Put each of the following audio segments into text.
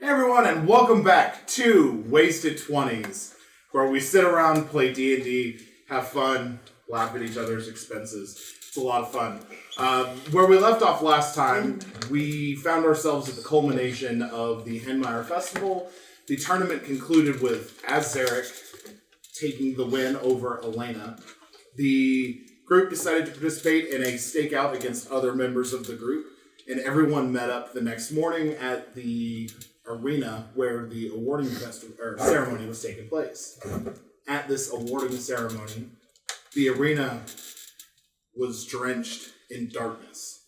Hey everyone, and welcome back to Wasted 20's, where we sit around, play D&D, have fun, laugh at each other's expenses. It's a lot of fun. Where we left off last time, we found ourselves at the culmination of the Henmeyer Festival. The tournament concluded with Azaric taking the win over Elena. The group decided to participate in a stakeout against other members of the group, and everyone met up the next morning at the arena where the awarding ceremony was taking place. At this awarding ceremony, the arena was drenched in darkness,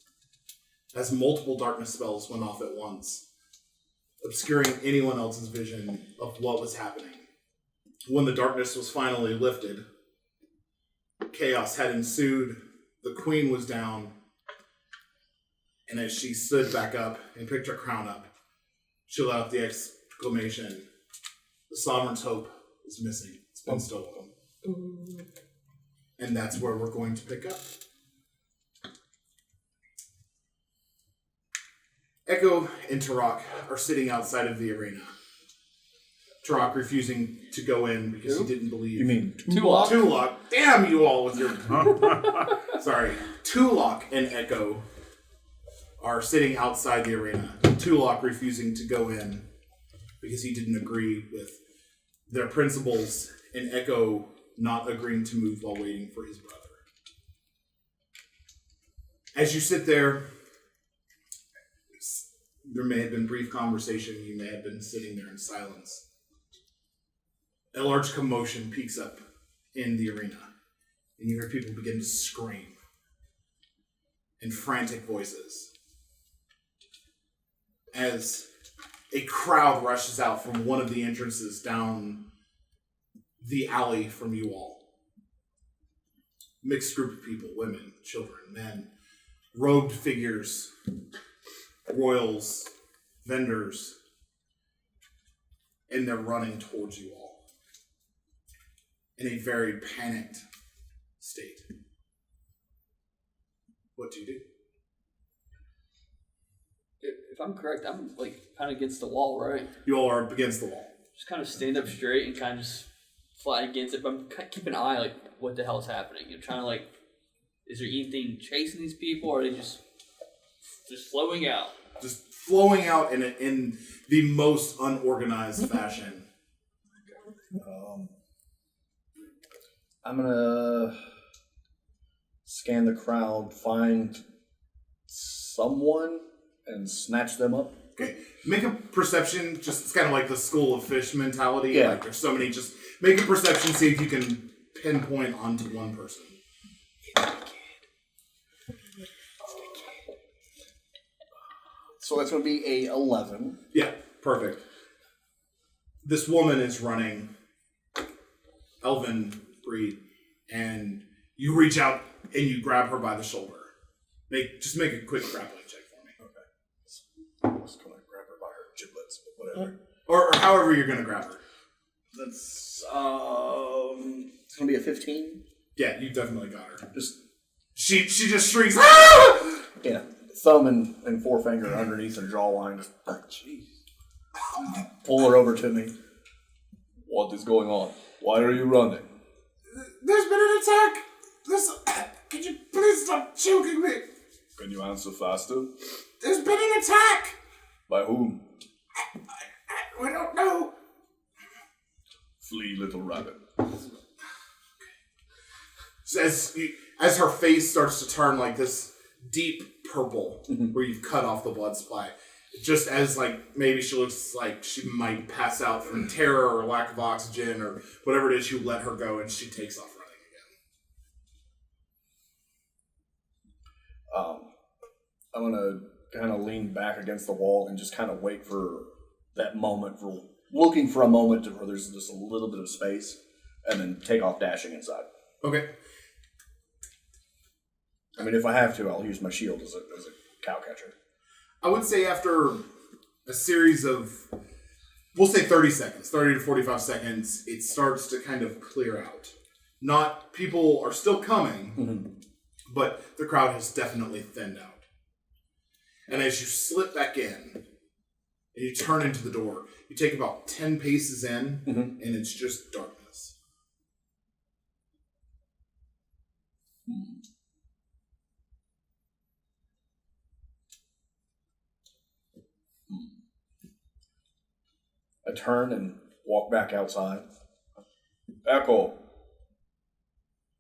as multiple darkness spells went off at once, obscuring anyone else's vision of what was happening. When the darkness was finally lifted, chaos had ensued, the queen was down, and as she stood back up and picked her crown up, she let out the exclamation, "The sovereign's hope is missing. It's been stolen." And that's where we're going to pick up. Echo and Turok are sitting outside of the arena. Turok refusing to go in because he didn't believe... You mean Tulok? Tulok. Damn you all with your... Sorry. Tulok and Echo are sitting outside the arena. Tulok refusing to go in because he didn't agree with their principles, and Echo not agreeing to move while waiting for his brother. As you sit there, there may have been brief conversation, you may have been sitting there in silence. A large commotion peaks up in the arena, and you hear people begin to scream in frantic voices as a crowd rushes out from one of the entrances down the alley from you all. Mixed group of people, women, children, men, robed figures, royals, vendors, and they're running towards you all in a very panicked state. What do you do? If I'm correct, I'm kind of against the wall, right? You all are up against the wall. Just kind of stand up straight and kind of just fly against it. But I'm keeping an eye, what the hell's happening? You're trying to, is there anything chasing these people, or are they just flowing out? Just flowing out in the most unorganized fashion. I'm gonna scan the crowd, find someone, and snatch them up. Okay, make a perception. Just it's kind of like the school of fish mentality. Yeah. Like there's so many. Just make a perception. See if you can pinpoint onto one person. So that's gonna be a 11. Yeah, perfect. This woman is running elven breed, and you reach out and you grab her by the shoulder. Just make a quick grappling check for me. Okay. I was gonna grab her by her giblets, but whatever. Or however you're gonna grab her. That's it's gonna be a 15. Yeah, you definitely got her. Just She just shrieks. "Ah!" yeah, thumb and forefinger underneath her jawline. Just jeez. Pull her over to me. What is going on? Why are you running? There's been an attack. Could you please stop choking me? Can you answer faster? There's been an attack. By whom? We don't know. Flee, little rabbit. As her face starts to turn like this deep purple, where you've cut off the blood supply, just as maybe she looks like she might pass out from terror or lack of oxygen or whatever it is, you let her go and she takes off running again. I'm gonna kind of lean back against the wall and just kind of wait for that moment, looking for a moment where there's just a little bit of space, and then take off dashing inside. Okay. I mean, if I have to, I'll use my shield as a cow catcher. I would say after a series of, we'll say 30 seconds, 30 to 45 seconds, it starts to kind of clear out. People are still coming, but the crowd has definitely thinned out. And as you slip back in, And you turn into the door. You take about 10 paces in, and it's just darkness. I turn and walk back outside. Echo,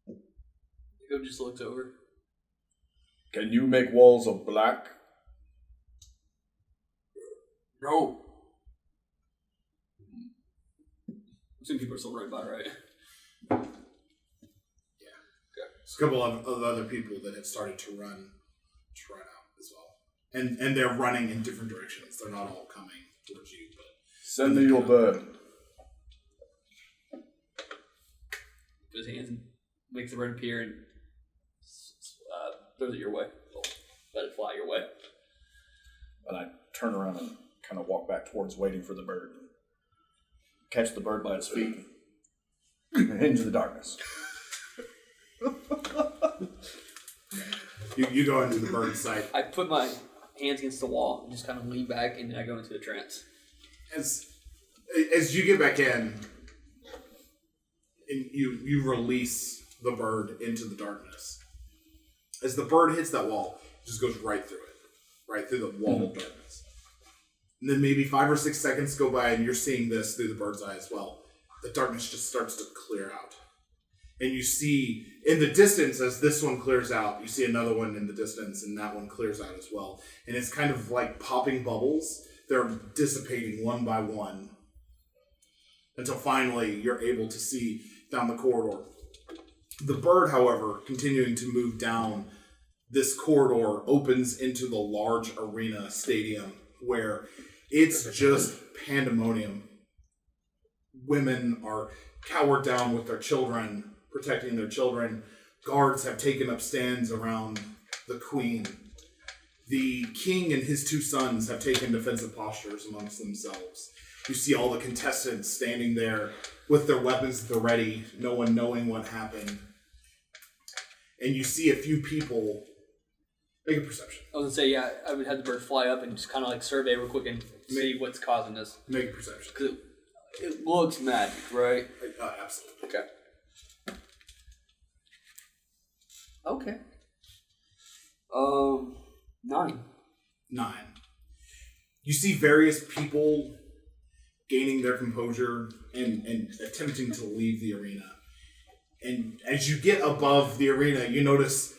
Echo just looks over. can you make walls of black? No. Some people are still running by, right? Yeah. There's a couple of other people that have started to run out as well. And they're running in different directions. They're not all coming towards you, but Send me your bird. Put his hands and makes the bird appear and throws it your way. Well, let it fly your way. And I turn around and kind of walk back towards waiting for the bird. Catch the bird by its feet and into the darkness. you go into the bird's sight. I put my hands against the wall and just kind of lean back, and then I go into a trance. As you get back in, and you release the bird into the darkness. As the bird hits that wall, it just goes right through it. Right through the wall of darkness. And then maybe 5 or 6 seconds go by and you're seeing this through the bird's eye as well. The darkness just starts to clear out. And you see, in the distance, as this one clears out, you see another one in the distance, and that one clears out as well. And it's kind of like popping bubbles. They're dissipating one by one. Until finally, you're able to see down the corridor. The bird, however, continuing to move down this corridor, opens into the large arena stadium where it's just pandemonium. Women are cowered down with their children, protecting their children. Guards have taken up stands around the queen. The king and his 2 sons have taken defensive postures amongst themselves. You see all the contestants standing there with their weapons at the ready, no one knowing what happened. And you see a few people. Make a perception. I was gonna say, yeah, I would have the bird fly up and just kind of like survey real quick and see what's causing this. Make a perception. Because it looks magic, right? Absolutely. Okay. 9. 9. You see various people gaining their composure and attempting to leave the arena. And as you get above the arena, you notice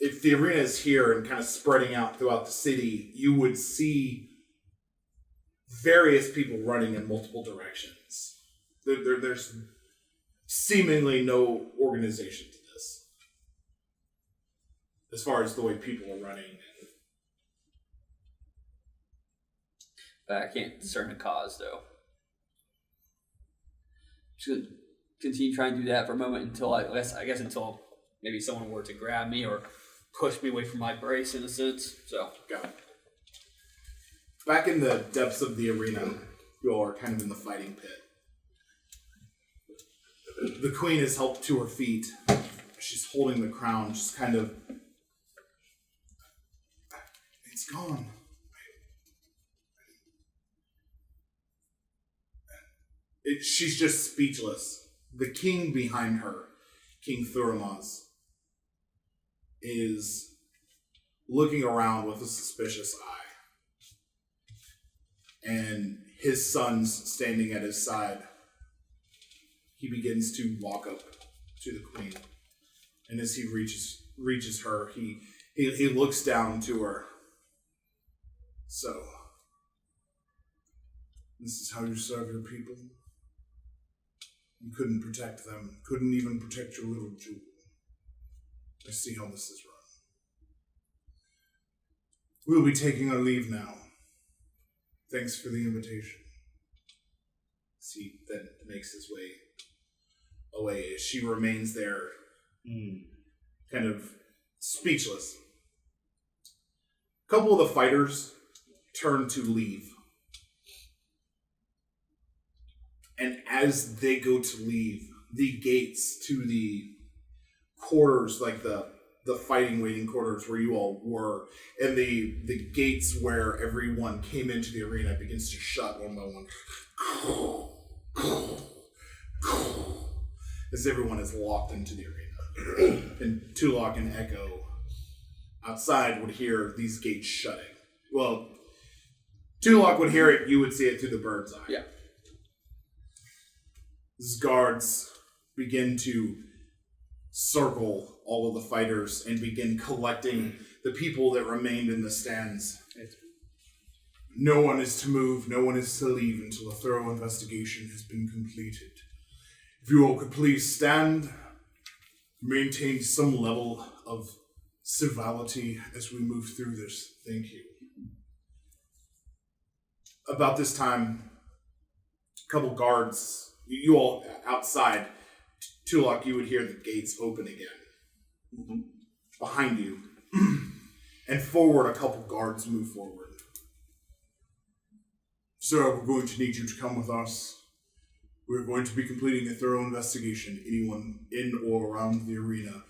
if the arena is here and kind of spreading out throughout the city, you would see various people running in multiple directions. There's seemingly no organization to this, as far as the way people are running. I can't discern a cause, though. Just gonna continue trying to do that for a moment until I guess until maybe someone were to grab me or push me away from my brace in a sense. So Got it. Back in the depths of the arena, you all are kind of in the fighting pit. The queen is helped to her feet. She's holding the crown, just kind of. It's gone. She's just speechless. The king behind her, King Thuramaz, is looking around with a suspicious eye. And his son's standing at his side. He begins to walk up to the queen. And as he reaches her, he looks down to her. So, this is how you serve your people? You couldn't protect them, couldn't even protect your little jewel. I see how this is run. We'll be taking our leave now. Thanks for the invitation. He then makes his way away as she remains there, kind of speechless. A couple of the fighters turn to leave. And as they go to leave, the gates to the quarters, like the the fighting waiting quarters where you all were, and the gates where everyone came into the arena begins to shut one by one. As everyone is locked into the arena. And Tulok and Echo outside would hear these gates shutting. Well, Tulok would hear it, you would see it through the bird's eye. Yeah. These guards begin to circle all of the fighters and begin collecting the people that remained in the stands. No one is to move, no one is to leave until a thorough investigation has been completed. If you all could please stand, maintain some level of civility as we move through this. Thank you. About this time, a couple guards, you all outside, Tulok, you would hear the gates open again. Behind you. And forward, a couple guards move forward. Sir, we're going to need you to come with us. We're going to be completing a thorough investigation. Anyone in or around the arena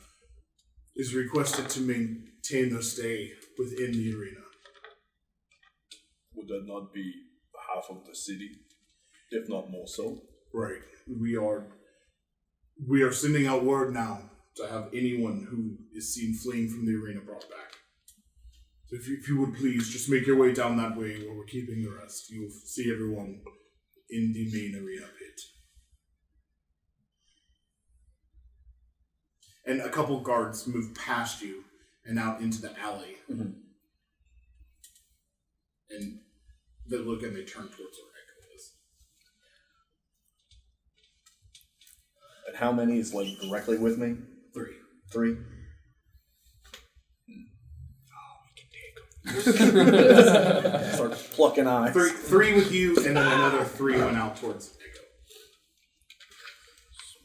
is requested to maintain their stay within the arena. Would that not be half of the city, if not more so? Right. We are sending out word now to have anyone who is seen fleeing from the arena brought back. So if you would please just make your way down that way where we're keeping the rest. You'll see everyone in the main arena pit. And a couple guards move past you and out into the alley. And they look and they turn towards where Echo is. And how many is like directly with me? 3. 3? Start plucking eyes. 3 with you, and then another 3 went out towards Echo.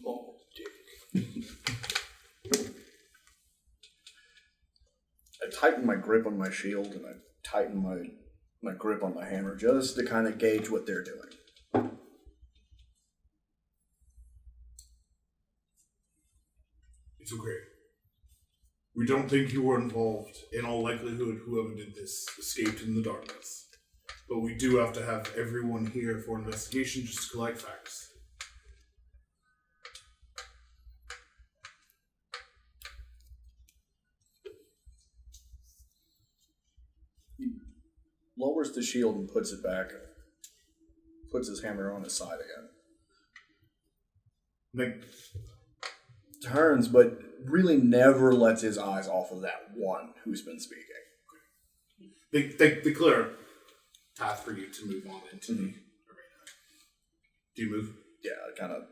Small dick. I tighten my grip on my shield and I tighten my grip on my hammer just to kind of gauge what they're doing. It's okay. We don't think you were involved. In all likelihood, whoever did this escaped in the darkness. But we do have to have everyone here for investigation just to collect facts. He lowers the shield and puts it back. Puts his hammer on his side again. Turns, but really never lets his eyes off of that one who's been speaking. They clear a path for you to move on into the arena. Do you move? Yeah, I kind of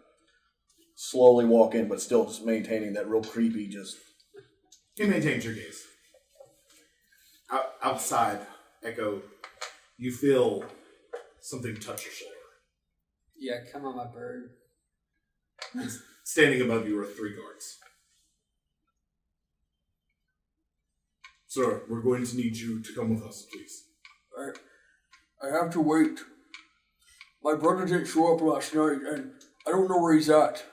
slowly walk in, but still just maintaining that real creepy, just... He maintains your gaze. Outside, Echo, you feel something touch your shoulder. Yeah, come on, my bird. Standing above you are 3 guards. Sir, we're going to need you to come with us, please. I have to wait. My brother didn't show up last night, and I don't know where he's at.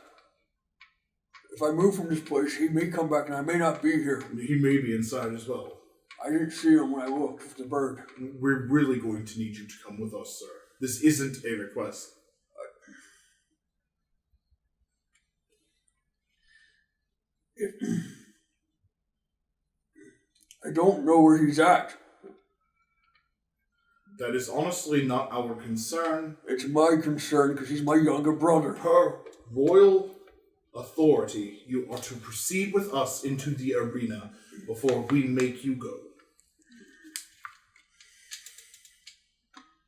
If I move from this place, he may come back, and I may not be here. He may be inside as well. I didn't see him when I looked with the bird. We're really going to need you to come with us, sir. This isn't a request. I don't know where he's at. That is honestly not our concern. It's my concern because he's my younger brother. Per royal authority, you are to proceed with us into the arena before we make you go.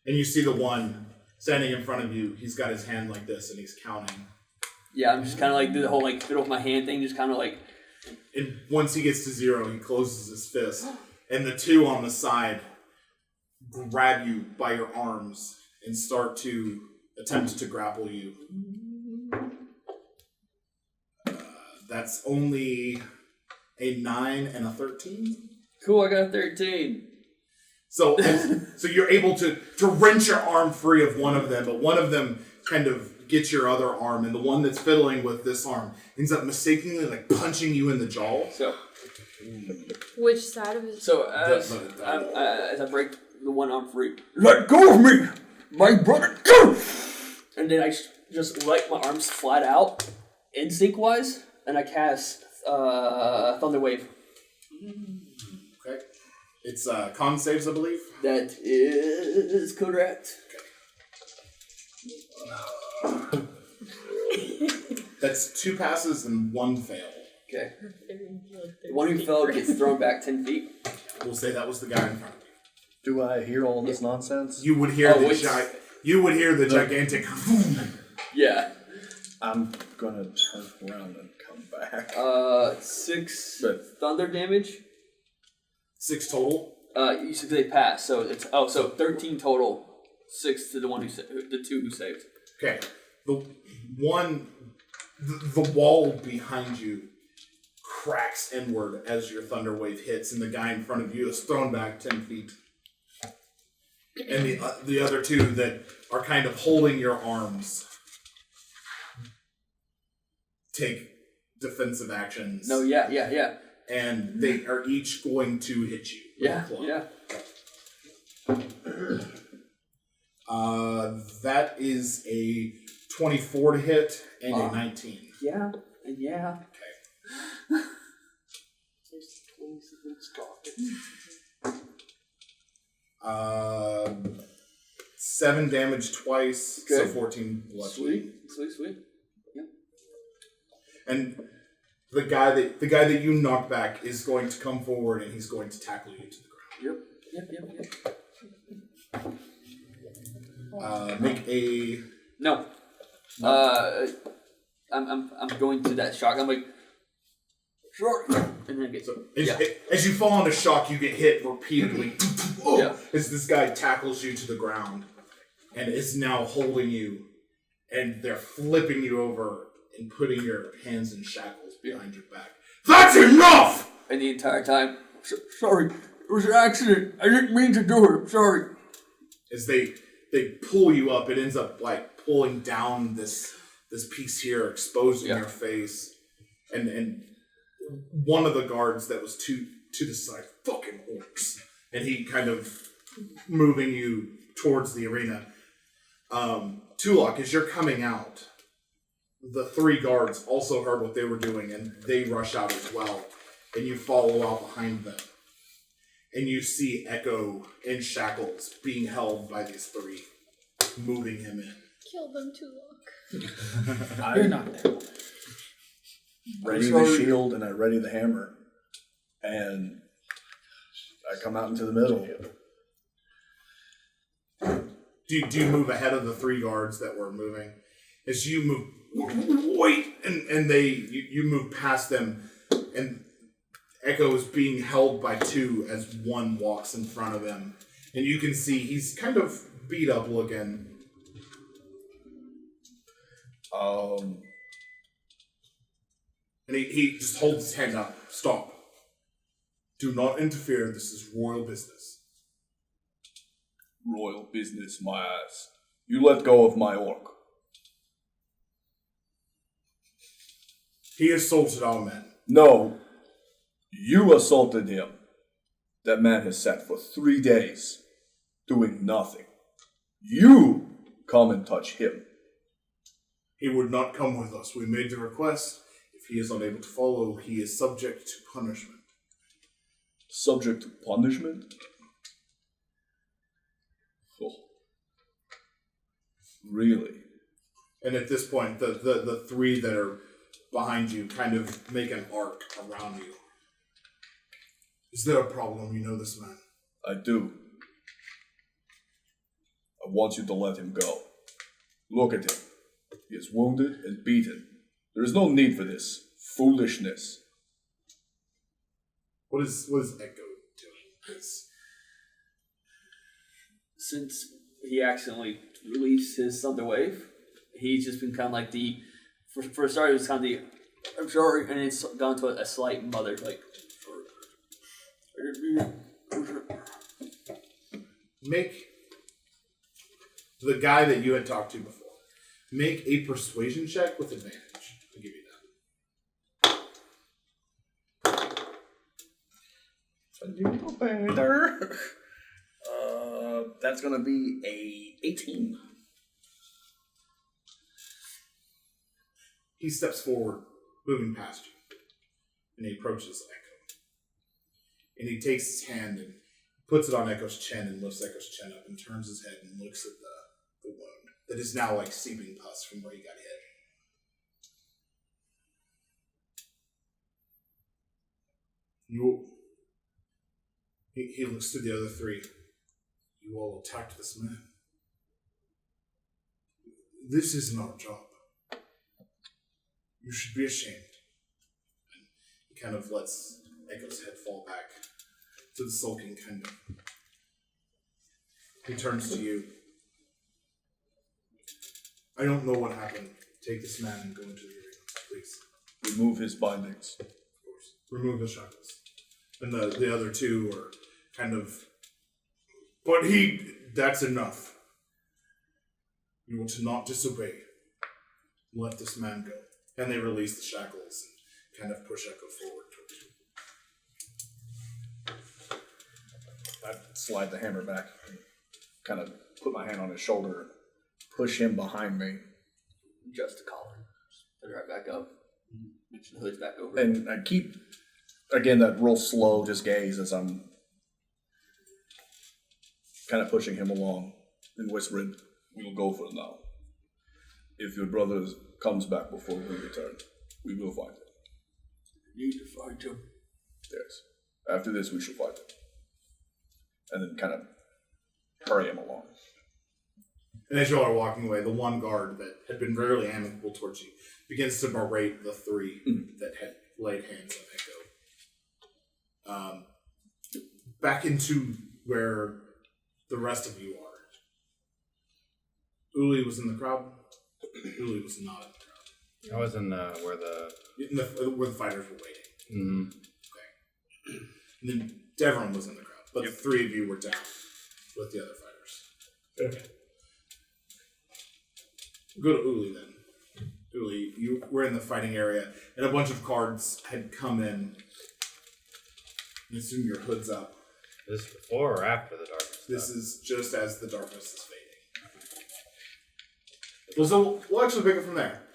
And you see the one standing in front of you. He's got his hand like this and he's counting. Yeah, I'm just kind of like do the whole like fiddle with my hand thing, just kind of like. And once he gets to 0, he closes his fist. And the 2 on the side grab you by your arms and start to attempt to grapple you. That's only a 9 and a 13. Cool, I got a 13. So you're able to wrench your arm free of one of them, but one of them kind of gets your other arm, and the one that's fiddling with this arm ends up mistakenly like punching you in the jaw. So Which side of his? So as I break the one arm free, Let go of me! My brother. and then I just let my arms flat out, instinct wise, and I cast Thunder Wave. Okay. It's con saves, I believe. That is correct. That's 2 passes and 1 fail. Okay. The one who fell gets thrown back 10 feet. We'll say that was the guy in front of you. Do I hear all this nonsense? You would hear the gigantic. Yeah. I'm gonna turn around and come back. 6 But- thunder damage. 6 total. You said they pass, so it's so 13 total. 6 to the one the 2 who saved. Okay. The wall behind you cracks inward as your thunder wave hits, and the guy in front of you is thrown back 10 feet. And the other 2 that are kind of holding your arms take defensive actions. No, yeah. And they are each going to hit you with a club. That is a 24 to hit and a 19. Yeah. Okay. 7 damage twice, so Okay. 14 blood. Sweet. Yep. And the guy that you knock back is going to come forward and he's going to tackle you to the ground. Yep. Make a No. I'm going to that shock. I'm like, Sorry. and then get as you fall into shock, you get hit repeatedly. Yeah. As this guy tackles you to the ground and is now holding you, and they're flipping you over and putting your hands in shackles behind your back. That's enough! And the entire time, Sorry. It was an accident. I didn't mean to do it. Sorry. As they pull you up, it ends up like pulling down this piece here, exposing your face, and one of the guards that was to the side, fucking orcs, and he kind of moving you towards the arena. Tulok, as you're coming out, the 3 guards also heard what they were doing, and they rush out as well, and you follow out behind them. And you see Echo in shackles being held by these 3, moving him in. Kill them, Tulok. I ready the shield and I ready the hammer, and I come out into the middle. Do you move ahead of the 3 guards that were moving? As you move, wait, and you move past them, and Echo is being held by 2 as 1 walks in front of him, and you can see he's kind of beat up looking. And he just holds his hand up. Stop. Do not interfere. This is royal business. Royal business, my ass. You let go of my orc. He assaulted our men. No. You assaulted him. That man has sat for 3 days, doing nothing. You come and touch him. He would not come with us. We made the request. If he is unable to follow, he is subject to punishment. Subject to punishment? Oh. Really? And at this point, the 3 that are behind you kind of make an arc around you. Is there a problem? You know this man. I do. I want you to let him go. Look at him. He is wounded and beaten. There is no need for this foolishness. What is Echo doing? since he accidentally released his Thunder Wave, he's just been kind of like for a start, it was kind of the, I'm sorry, and it's gone to a slight mother, like, Make the guy that you had talked to before, make a persuasion check with advantage. I'll give you A little better. That's gonna be a 18. He steps forward, moving past you, and he approaches Echo. And he takes his hand and puts it on Echo's chin and lifts Echo's chin up and turns his head and looks at the wound that is now like seeping pus from where he got hit. He looks to the other three. You all attacked this man. This isn't our job. You should be ashamed. And he kind of lets Echo's head fall back to the sulking kind of. He turns to you. I don't know what happened. Take this man and go into the arena, please. Remove his bindings. Of course. Remove his shackles. And the other two are kind of. But that's enough. You are to not disobey. Let this man go. And they release the shackles and kind of push Echo forward towards you. I slide the hammer back and kind of put my hand on his shoulder and push him behind me. Adjust the collar. Put it right back up. Mix the hoods back over. And I keep, again, that real slow just gaze as I'm kind of pushing him along and whispering, we'll go for it now. If your brother comes back before we return, we will fight him. Need to fight him. Yes. After this, we shall fight him. And then kind of hurry him along. And as y'all are walking away, the one guard that had been rarely amicable towards you begins to berate the three that had laid hands on Echo. Back into where the rest of you are. Uli was in the crowd. Uli was not in the crowd. I was in where the fighters were waiting. Mm-hmm. Okay. And then Devron was in the crowd, but the three of you were down with the other fighters. Okay. Go to Uli then. Uli, you were in the fighting area, and a bunch of guards had come in. And assume your hood's up. Is this before or after the darkness? This is just as the darkness is fading. Well, so we'll actually pick it from there.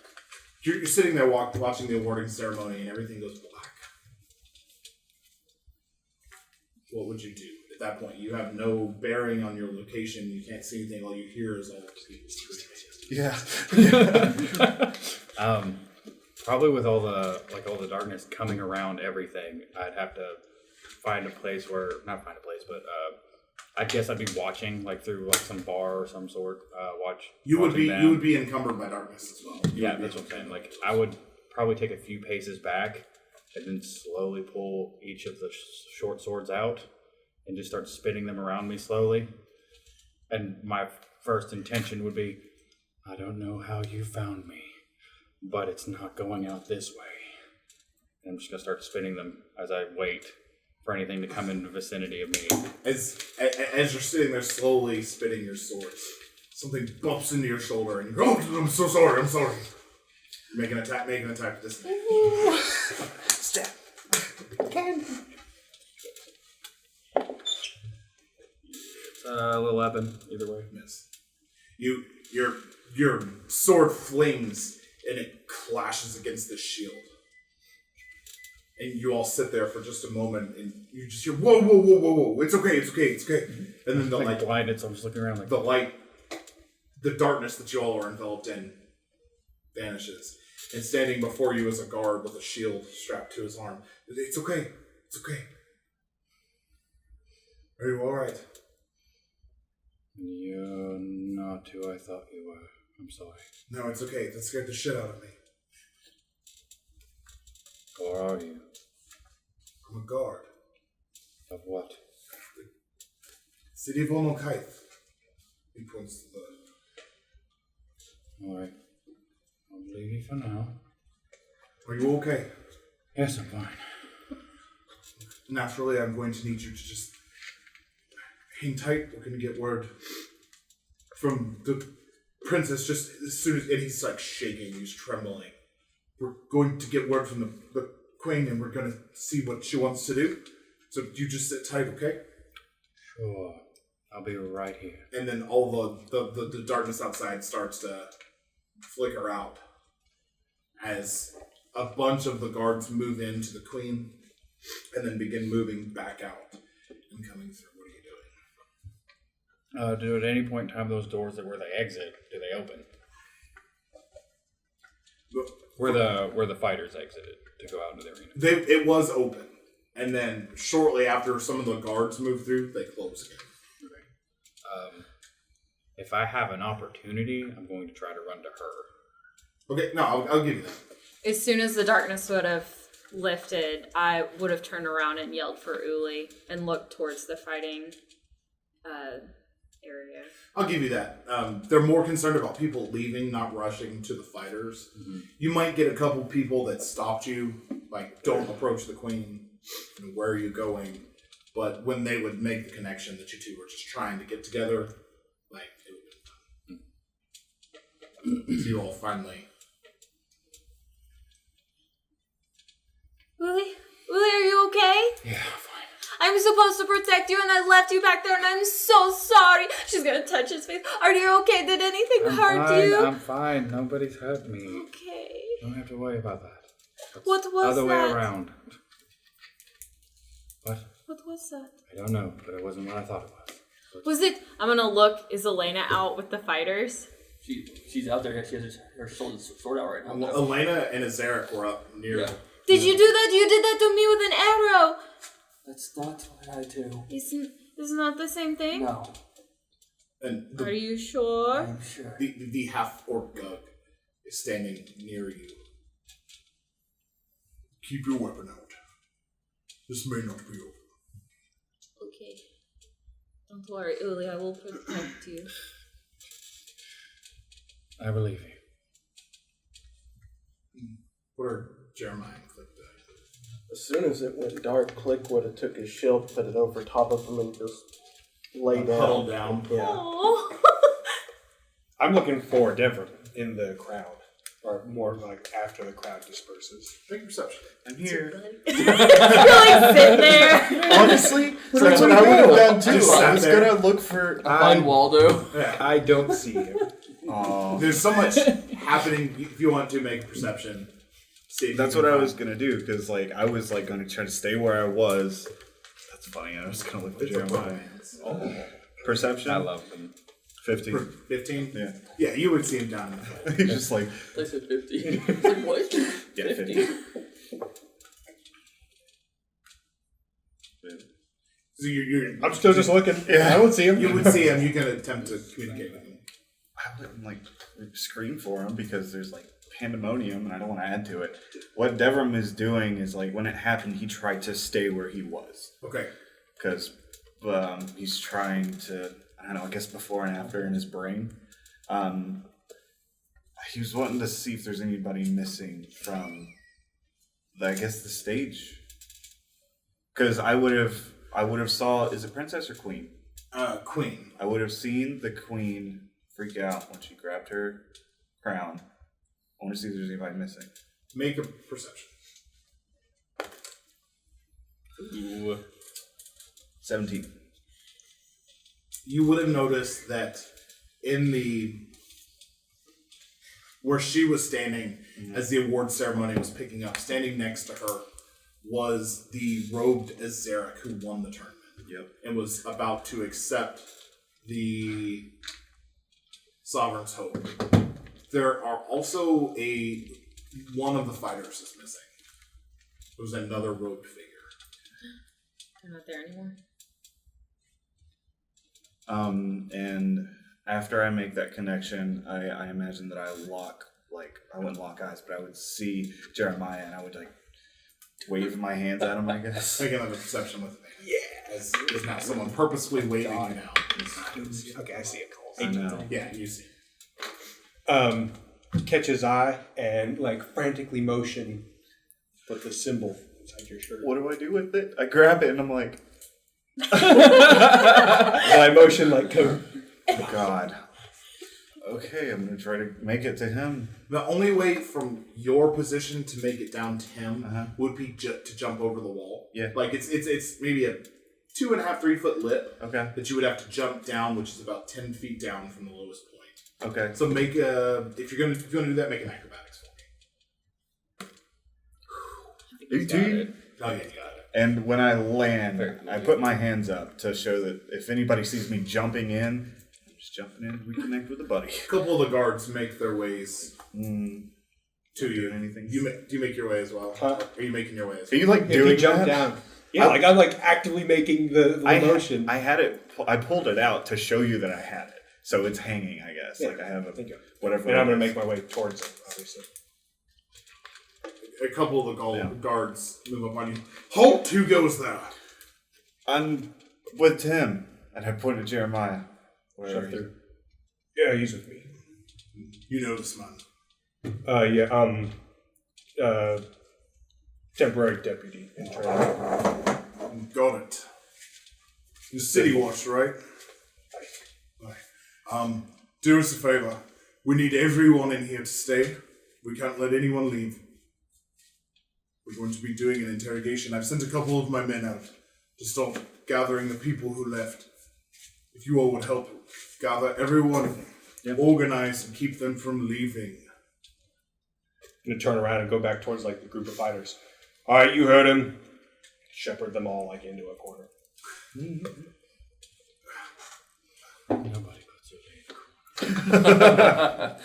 You're sitting there watching the awarding ceremony, and everything goes black. What would you do at that point? You have no bearing on your location. You can't see anything. All you hear is all the people screaming. Yeah. Probably with all the darkness coming around everything, I'd have to find a place where, not find a place, but I guess I'd be watching through some bar or some sort. You would be encumbered by darkness as well. Yeah, that's what I'm saying. I would probably take a few paces back and then slowly pull each of the short swords out and just start spinning them around me slowly. And my first intention would be, I don't know how you found me, but it's not going out this way. And I'm just going to start spinning them as I wait for anything to come in the vicinity of me. As you're sitting there slowly spinning your swords, something bumps into your shoulder and you go, oh, I'm so sorry, I'm sorry. Make an attack to distance. Step. Candy. It's a little 11, either way. Miss. Your sword flings and it clashes against the shield. And you all sit there for just a moment, and you just hear, whoa, whoa, whoa, whoa, whoa, it's okay. And then the light, blinded, so I'm just looking around the darkness that you all are enveloped in vanishes. And standing before you is a guard with a shield strapped to his arm. It's okay. Are you all right? You're not who I thought you were. I'm sorry. No, it's okay. That scared the shit out of me. Who are you? I'm a guard. Of what? City of Olmokaith. He points to the... Alright. I'll leave you for now. Are you okay? Yes, I'm fine. Naturally, I'm going to need you to just hang tight. We're going to get word from the princess just as soon as... And he's shaking. He's trembling. We're going to get word from the queen, and we're going to see what she wants to do. So you just sit tight, okay? Sure. I'll be right here. And then all the darkness outside starts to flicker out as a bunch of the guards move into the queen and then begin moving back out and coming through. What are you doing? Do at any point in time those doors where they exit, do they open? Where the fighters exited to go out into the arena. It was open, and then shortly after some of the guards moved through, they closed again. If I have an opportunity, I'm going to try to run to her. Okay, no, I'll give you that. As soon as the darkness would have lifted, I would have turned around and yelled for Uli and looked towards the fighting area. I'll give you that. They're more concerned about people leaving, not rushing to the fighters. Mm-hmm. You might get a couple people that stopped you, like, don't approach the queen, and where are you going? But when they would make the connection that you two were just trying to get together, like, it would be fun. So you all finally... Uli, are you okay? Yeah, fine. I'm supposed to protect you and I left you back there and I'm so sorry. She's gonna touch his face. Are you okay? Did anything hurt you? I'm fine. Nobody's hurt me. Okay. Don't have to worry about that. That's What was other that? way around. What? What was that? I don't know, but it wasn't what I thought it was. Was it? I'm gonna look. Is Elena out with the fighters? She's out there. She has her sword out right now. Elena and Azaric were up near... Yeah. Did you do that? You did that to me with an arrow. That's not what I do. Isn't not the same thing? No. And Are you sure? I'm sure. the half-orc Gug is standing near you. Keep your weapon out. This may not be over. Okay. Don't worry, Uli. I will protect you. I believe you. What are Jeremiah and Click doing? As soon as it went dark, Click would have took his shield, put it over top of him, and just lay down. Huddle down. Yeah. Oh. I'm looking for Devon in the crowd, or more like after the crowd disperses. Make a perception. I'm here. You're like sitting there. Honestly, that's what I would have done too. Just I sat was there. gonna look for. Find Waldo. Yeah. I don't see him. Oh, There's so much happening. If you want to make a perception, see if that's you what can I was find- gonna do because like I was like gonna try to stay where I was. That's funny. I was gonna look for It's a Jeremiah. romance. Perception. I love them. 15. 15? Yeah. Yeah, you would see him down in the field. He's just like I said 50. I was like, what? yeah, 50. So you're I'm still just looking. Yeah. I don't see him. you would see him. You can attempt to communicate with him. I wouldn't like scream for him because there's like pandemonium and I don't want to add to it. What Devram is doing is like when it happened, he tried to stay where he was Okay. because he's trying to, I don't know, I guess before and after in his brain. He was wanting to see if there's anybody missing from, I guess, the stage. Because I would have saw, is it princess or queen? Queen. I would have seen the queen freak out when she grabbed her crown. I want to see if there's anybody missing. Make a perception. Ooh. 17. You would have noticed that in the where she was standing as the award ceremony was picking up, standing next to her was the robed Azaric who won the tournament. Yep. And was about to accept the Sovereign's Hope. There are also one of the fighters is missing. There was another robed figure. They're not there anymore. And after I make that connection, I imagine that I wouldn't lock eyes, but I would see Jeremiah and I would like wave my hands at him, I guess. Make another perception with me. Yeah. As there's now someone purposefully waving you now. Okay, I see it. I know. Yeah, you see. Catch his eye and like frantically motion with the symbol inside your shirt. What do I do with it? I grab it and I'm like, And I motion like go. oh God. Okay, I'm gonna try to make it to him. The only way from your position to make it down to him Uh-huh. would be to jump over the wall. Yeah. Like it's maybe a 2.5, 3 foot lip Okay. that you would have to jump down, which is about 10 feet down from the lowest point. Okay. So make if you're gonna do that, make an acrobatics for me. 18. Oh yeah, you got it. And when I land, Very cool. I put my hands up to show that if anybody sees me jumping in, I'm just jumping in to reconnect with a buddy. A couple of the guards make their ways to you. Doing anything? Do you make your way as well? Huh? Are you making your way as Are well? you like If you doing jump that? down. Yeah, like I'm like actively making the motion. I had it. I pulled it out to show you that I had it, so it's hanging. I guess. Yeah, Like I have a thank you. whatever. And I'm it gonna is. make my way towards it, obviously. A couple of the guards move up on you. Halt! Who goes there? I'm with Tim, and I pointed at Jeremiah. Where Shove are you? through. Yeah, he's with me. You know this man. Temporary deputy in training. Got it. The city watch, right? Right. Do us a favor. We need everyone in here to stay. We can't let anyone leave. We're going to be doing an interrogation. I've sent a couple of my men out to start gathering the people who left. If you all would help gather everyone, organize, and keep them from leaving. I'm gonna turn around and go back towards like the group of fighters. All right, you heard him. Shepherd them all like into a corner. Nobody puts their day.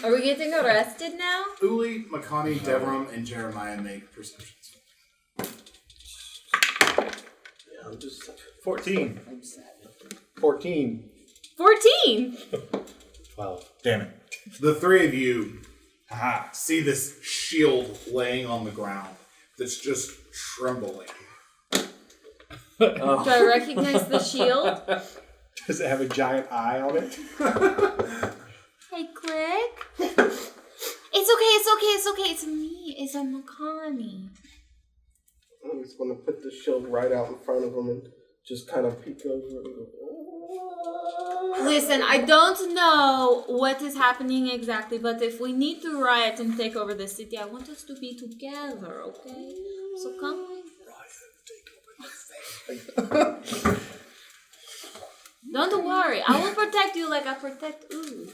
Are we getting arrested now? Uli, Makani, Devram, and Jeremiah make perceptions. Yeah, I'm just 14. 14. 14! 12. Damn it. The three of you see this shield laying on the ground that's just trembling. Do I recognize the shield? Does it have a giant eye on it? Hey, Click. It's okay. It's me. It's a Makani. I'm just gonna put the shield right out in front of him and just kind of peek over. Listen, I don't know what is happening exactly, but if we need to riot and take over the city, I want us to be together, okay? So come. Don't worry, I will protect you like I protect Uli.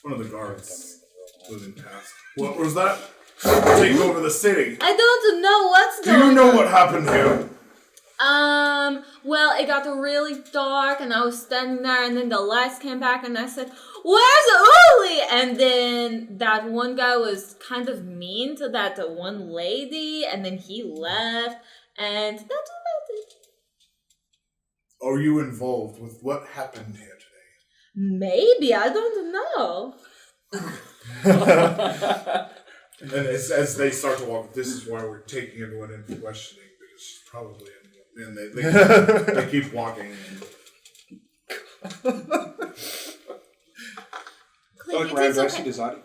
One of the guards moving past. What was that? Take over the city. I don't know what's Do going you know what happened here? Well, it got really dark and I was standing there and then the lights came back and I said, "Where's Uli?" And then that one guy was kind of mean to that one lady and then he left and that's about it. Are you involved with what happened here today? Maybe, I don't know. And then as they start to walk, this is why we're taking everyone in for questioning, because she's probably in. And they keep walking. Click, Ryan, it's do I see okay. Dazadi?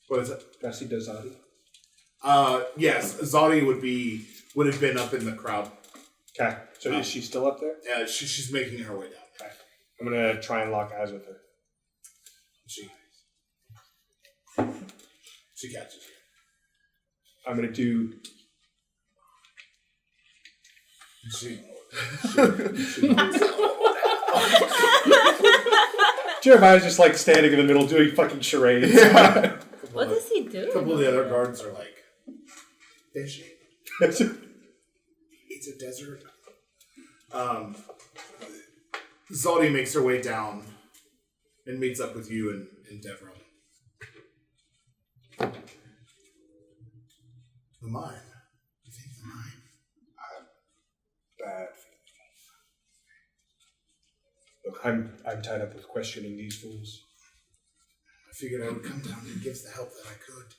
What is it? Do I see Dazadi? Yes, Zadi would have been up in the crowd. Okay. So is she still up there? Yeah, she's making her way down. Okay. I'm gonna try and lock eyes with her. She catches you. I'm gonna do. Jeremiah's just like standing in the middle doing fucking charades. What does he do? A couple of the other guards are like, fishing. It's a desert. Zaldi makes her way down and meets up with you and Devram. The mine. You think the mine? Bad feeling. Look, I'm tied up with questioning these fools. I figured I would come down and give the help that I could.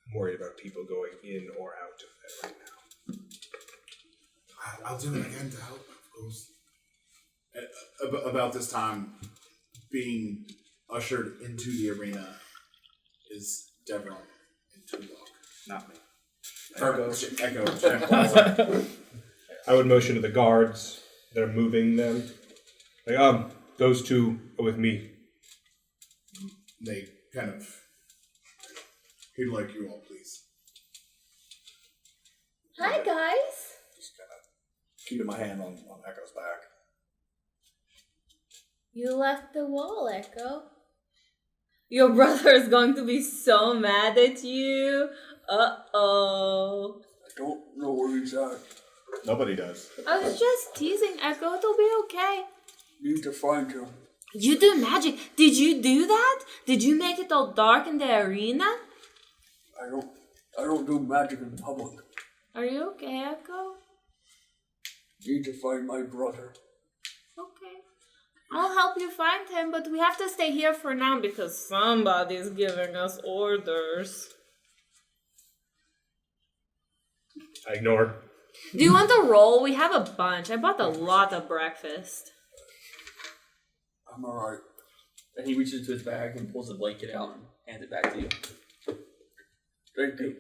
I'm worried about people going in or out of there right now. I'll do what I can to help, of course. About this time, being ushered into the arena is Devron and Tulok. Not me. Echo. I would motion to the guards. They're moving them. Like, those two are with me. They kind of, he'd like you all, please. Hi, guys. Just kind of keeping my hand on Echo's back. You left the wall, Echo. Your brother is going to be so mad at you. Uh-oh. I don't know where he's at. Nobody does. I was just teasing, Echo. It'll be okay. Need to find him. You do magic. Did you do that? Did you make it all dark in the arena? I don't do magic in public. Are you okay, Echo? Need to find my brother. Okay. I'll help you find him, but we have to stay here for now because somebody's giving us orders. I ignore. Do you want a roll? We have a bunch. I bought a lot of breakfast. I'm alright. And he reaches into his bag and pulls the blanket out and hands it back to you. Thank you.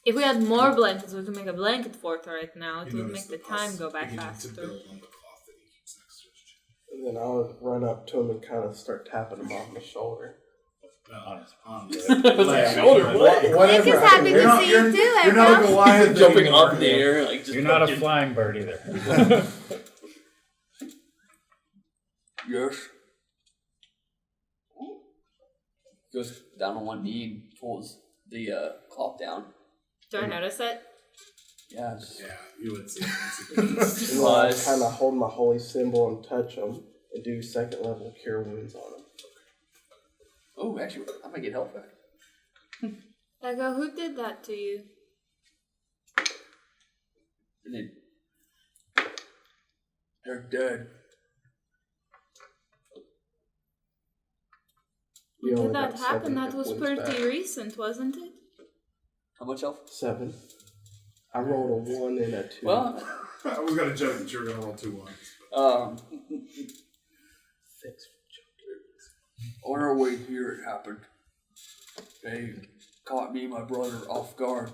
If we had more blankets, we could make a blanket fort right now. It You would notice make the us time go by beginning to faster. build on the cloth that he keeps next to his chin. And then I would run up to him and kind of start tapping him on the shoulder. Shoulder blade. Nick is happy to see you too, You're not a Echo. Goliath Jumping anymore. up in the air, like just You're not a fucking- flying bird either. Yes. Goes down on one knee and pulls the cloth down. Do I notice it? Yeah, just, Yeah, you would see. And then I kind of hold my holy symbol and touch him and do second level cure wounds on him. oh, actually, I might get health back. Echo, who did that to you? And then They're dead. We When only did that got happen? 7 That hit was points pretty back. recent, wasn't it? how much health? 7. I rolled a 1 and a 2. Well, I was gonna joke that you were gonna roll 2 ones. Thanks. On our way here, it happened. They caught me and my brother off guard.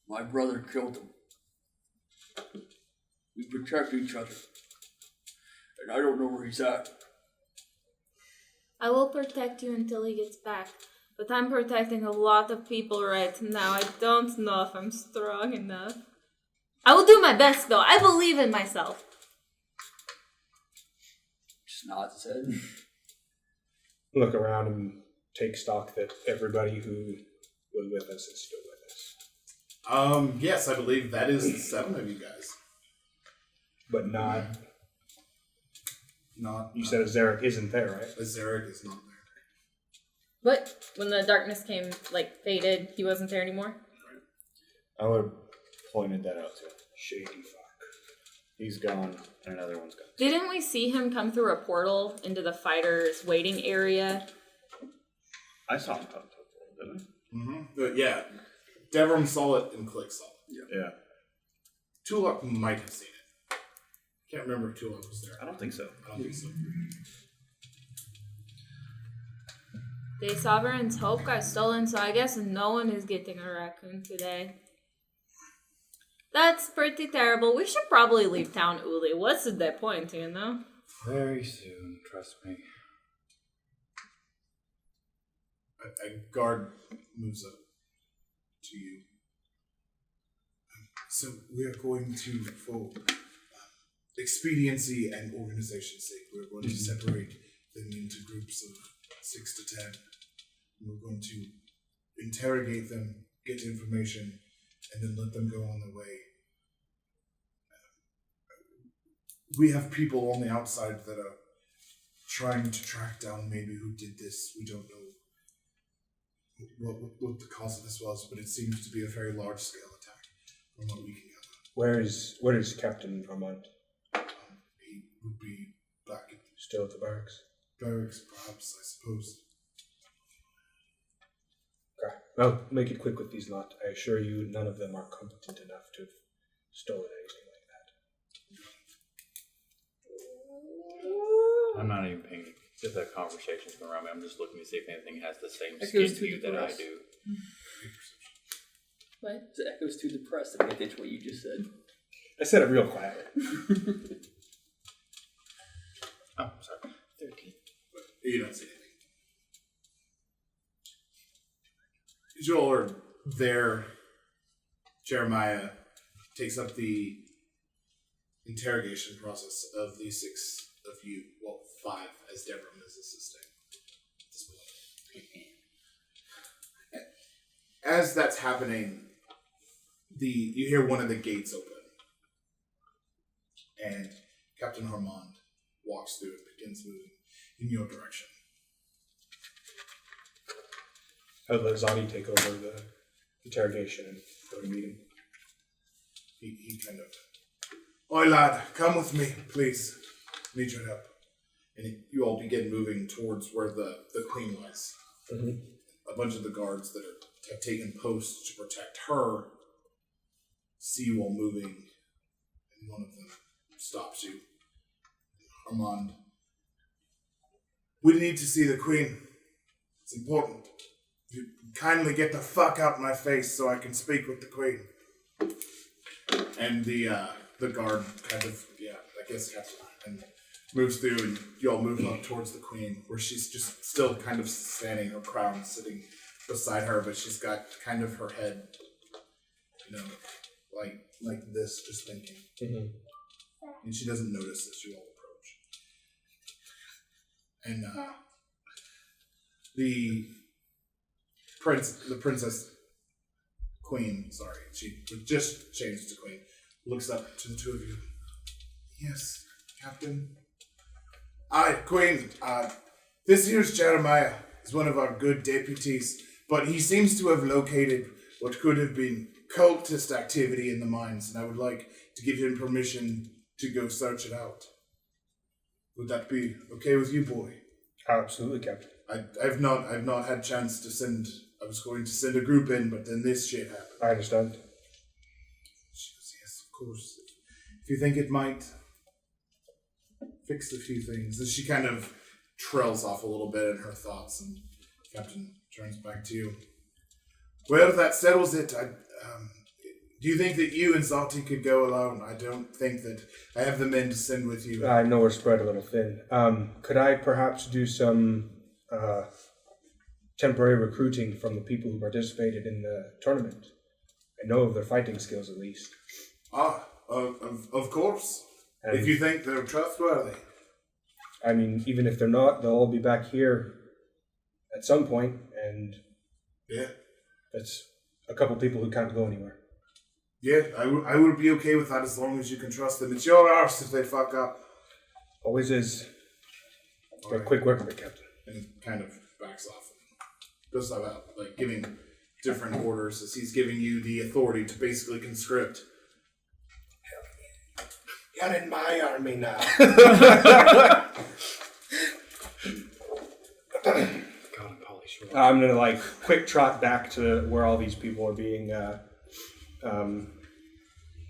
My brother killed him. We protect each other. And I don't know where he's at. I will protect you until he gets back. But I'm protecting a lot of people right now. I don't know if I'm strong enough. I will do my best though. I believe in myself. just nods his head. Look around and take stock that everybody who was with us is still with us. Yes, I believe that is the 7 of you guys. But not. Not. You said Zarek isn't there, right? Zarek is not there. But when the darkness came, faded, he wasn't there anymore? I would have pointed that out to him. Shady fuck. He's gone, and another one's gone. Didn't we see him come through a portal into the fighters' waiting area? I saw him come to the floor, didn't Mm-hmm. But yeah, Devram saw it and Click saw it. I? Yeah. Tulok might have seen it. Can't remember if Tulok was there. I don't think so. I don't think so. The Sovereign's hope got stolen, so I guess no one is getting a raccoon today. That's pretty terrible. We should probably leave town, Uli. What's the point, you know? Very soon, trust me. A guard moves up to you. So we are going to, for expediency and organization's sake, we're going to separate them into groups of 6 to 10. We're going to interrogate them, get information, and then let them go on their way. We have people on the outside that are trying to track down maybe who did this. We don't know what the cause of this was, but it seems to be a very large-scale attack from what we can gather. Where is Captain Armand? He would be back at Still at the barracks? barracks, perhaps, I suppose. Okay. Well, make it quick with these lot. I assure you, none of them are competent enough to have stolen anything like that. I'm not even paying the conversations around me. I'm just looking to see if anything has the same That skin goes to to you the that I press. do. What? So Echo's too depressed to pay attention to what you just said. I said it real quiet. Oh, sorry. 13. You don't see anything. You all are there Jeremiah takes up the interrogation process of the 6 of you. Well, 5, as Deborah is assisting. As that's happening, you hear one of the gates open, and Captain Harmond walks through and begins moving in your direction. I'll let Zani take over the interrogation and go to meet him. He kind of, "Oi lad, come with me, please. Need your help." And you all begin moving towards where the queen was. Mm-hmm. A bunch of the guards that have taken posts to protect her see you all moving, and one of them stops you. "Armand, we need to see the queen. It's important. You kindly get the fuck out my face so I can speak with the queen." And the guard kind of, I guess, and moves through, and you all move up towards the queen, where she's just still kind of standing, her crown sitting beside her, but she's got kind of her head, like this, just thinking. Mm-hmm. And she doesn't notice as you all approach. And the princess queen, she just changed to queen, looks up to the two of you. "Yes, Captain." "Aye, Queen, this here's Jeremiah. He's one of our good deputies, but he seems to have located what could have been cultist activity in the mines, and I would like to give him permission to go search it out. Would that be okay with you, boy?" Absolutely, Captain. I've not had chance to send. I was going to send a group in, but then this shit happened. I understand. She goes, "Yes, of course. If you think it might fix a few things." And she kind of trails off a little bit in her thoughts, and Captain turns back to you. "Well, that settles it. Do you think that you and Zalti could go alone? I don't think that I have the men to send with you." I know we're spread a little thin. Could I perhaps do some temporary recruiting from the people who participated in the tournament? I know of their fighting skills, at least. Of course. And if you think they're trustworthy. I mean, even if they're not, they'll all be back here at some point, and Yeah. that's a couple people who can't go anywhere. Yeah, I would be okay with that as long as you can trust them. It's your arse if they fuck up. Always is. All Get right. quick work of it, Captain. And he kind of backs off. Goes about giving different orders as he's giving you the authority to basically conscript. You're in my army now. God, I'm probably sure. I'm gonna quick trot back to where all these people are being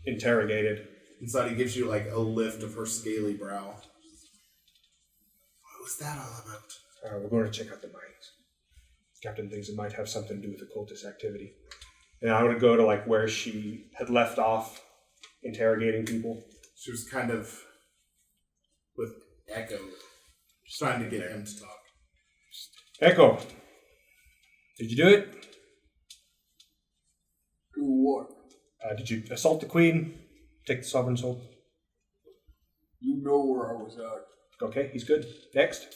interrogated. Inside, he gives you a lift of her scaly brow. What was that all about? We're going to check out the mines. Captain thinks it might have something to do with the cultist activity. And I want to go to where she had left off interrogating people. She was kind of with Echo, just trying to get him to talk. Echo, did you do it? Do what? Did you assault the queen? Take the sovereign soul? You know where I was at. Okay, he's good. Next.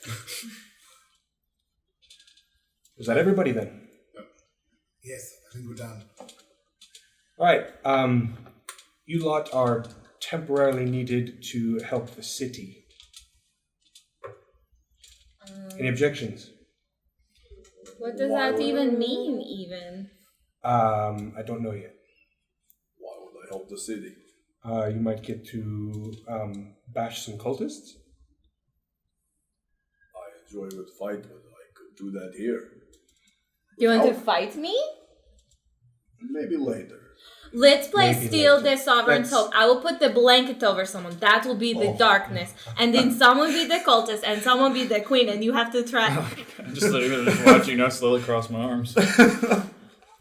Was that everybody then? Yes, I think we're done. All right. You lot are temporarily needed to help the city. Any objections? What does that even mean, even? I don't know yet. Why would I help the city? You might get to bash some cultists. I enjoy a good fight, but I could do that here. You want to fight me? Maybe later. Let's play Maybe Steal later. the Sovereign Let's- Soul. I will put the blanket over someone. That will be the Oh. darkness. And then someone be the cultist and someone be the queen, and you have to try. I'm just sitting there watching you slowly cross my arms. Do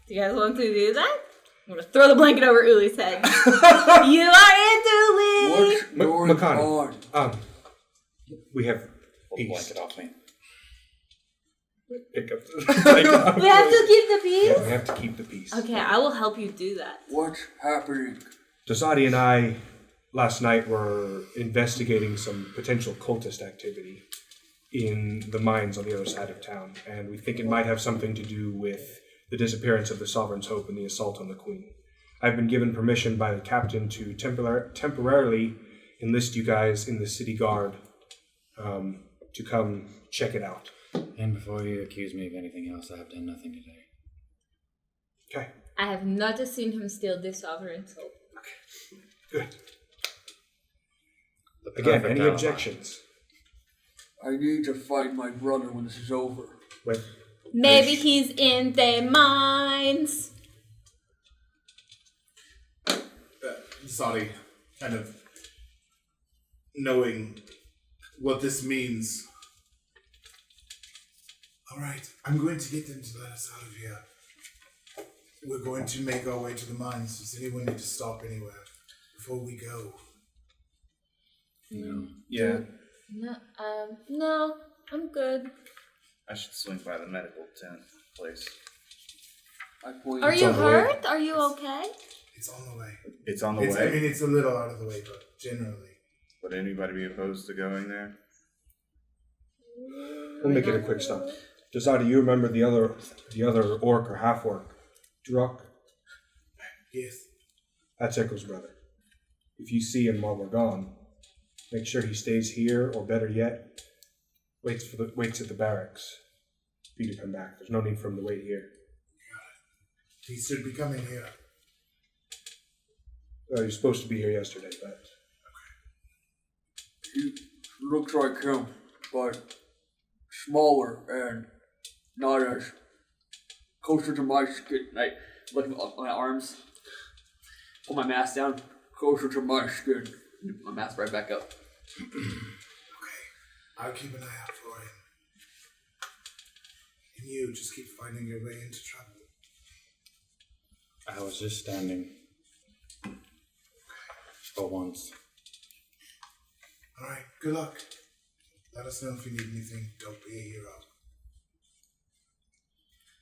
you guys want to do that? I'm gonna throw the blanket over Uli's head. You are it, Uli! What's going Makani. on? We have Pull the peace. blanket off me. pick up the. We have to keep the Yeah, peace? we have to keep the peace. Okay, I will help you do that. What's happening? Dosadi and I, last night, were investigating some potential cultist activity in the mines on the other side of town, and we think it might have something to do with the disappearance of the Sovereign's Hope and the assault on the Queen. I've been given permission by the captain to temporarily enlist you guys in the city guard to come check it out. And before you accuse me of anything else, I have done nothing today. Okay, I have not seen him steal this sovereign's hope. good. The Again, perfect any alibi. objections? I need to find my brother when this is over. Wait, Maybe he's in the mines. Saudi, kind of knowing what this means. Alright, I'm going to get them to let us out of here. We're going to make our way to the mines. Does anyone need to stop anywhere before we go? No. Yeah, No, I'm good. I should swing by the medical tent place. I point. Are you on the way. hurt? Are you okay? It's on the way. It's on the I way. mean, it's a little out of the way, but generally. Would anybody be opposed to going there? we'll make it a quick stop. Dosadi, you remember the other orc or half orc, Druck? Yes. That's Echo's brother. If you see him while we're gone, make sure he stays here, or better yet, waits at the barracks for you to come back. There's no need for him to wait here. He should be coming here. He was supposed to be here yesterday, but He looks like him, but smaller and not as closer to my skin. I look at my arms, pull my mask down, Closer to my skin. my mask right back up. I'll keep an eye out for him. And you just keep finding your way into trouble. I was just standing. For once. Alright, good luck. Let us know if you need anything. Don't be a hero.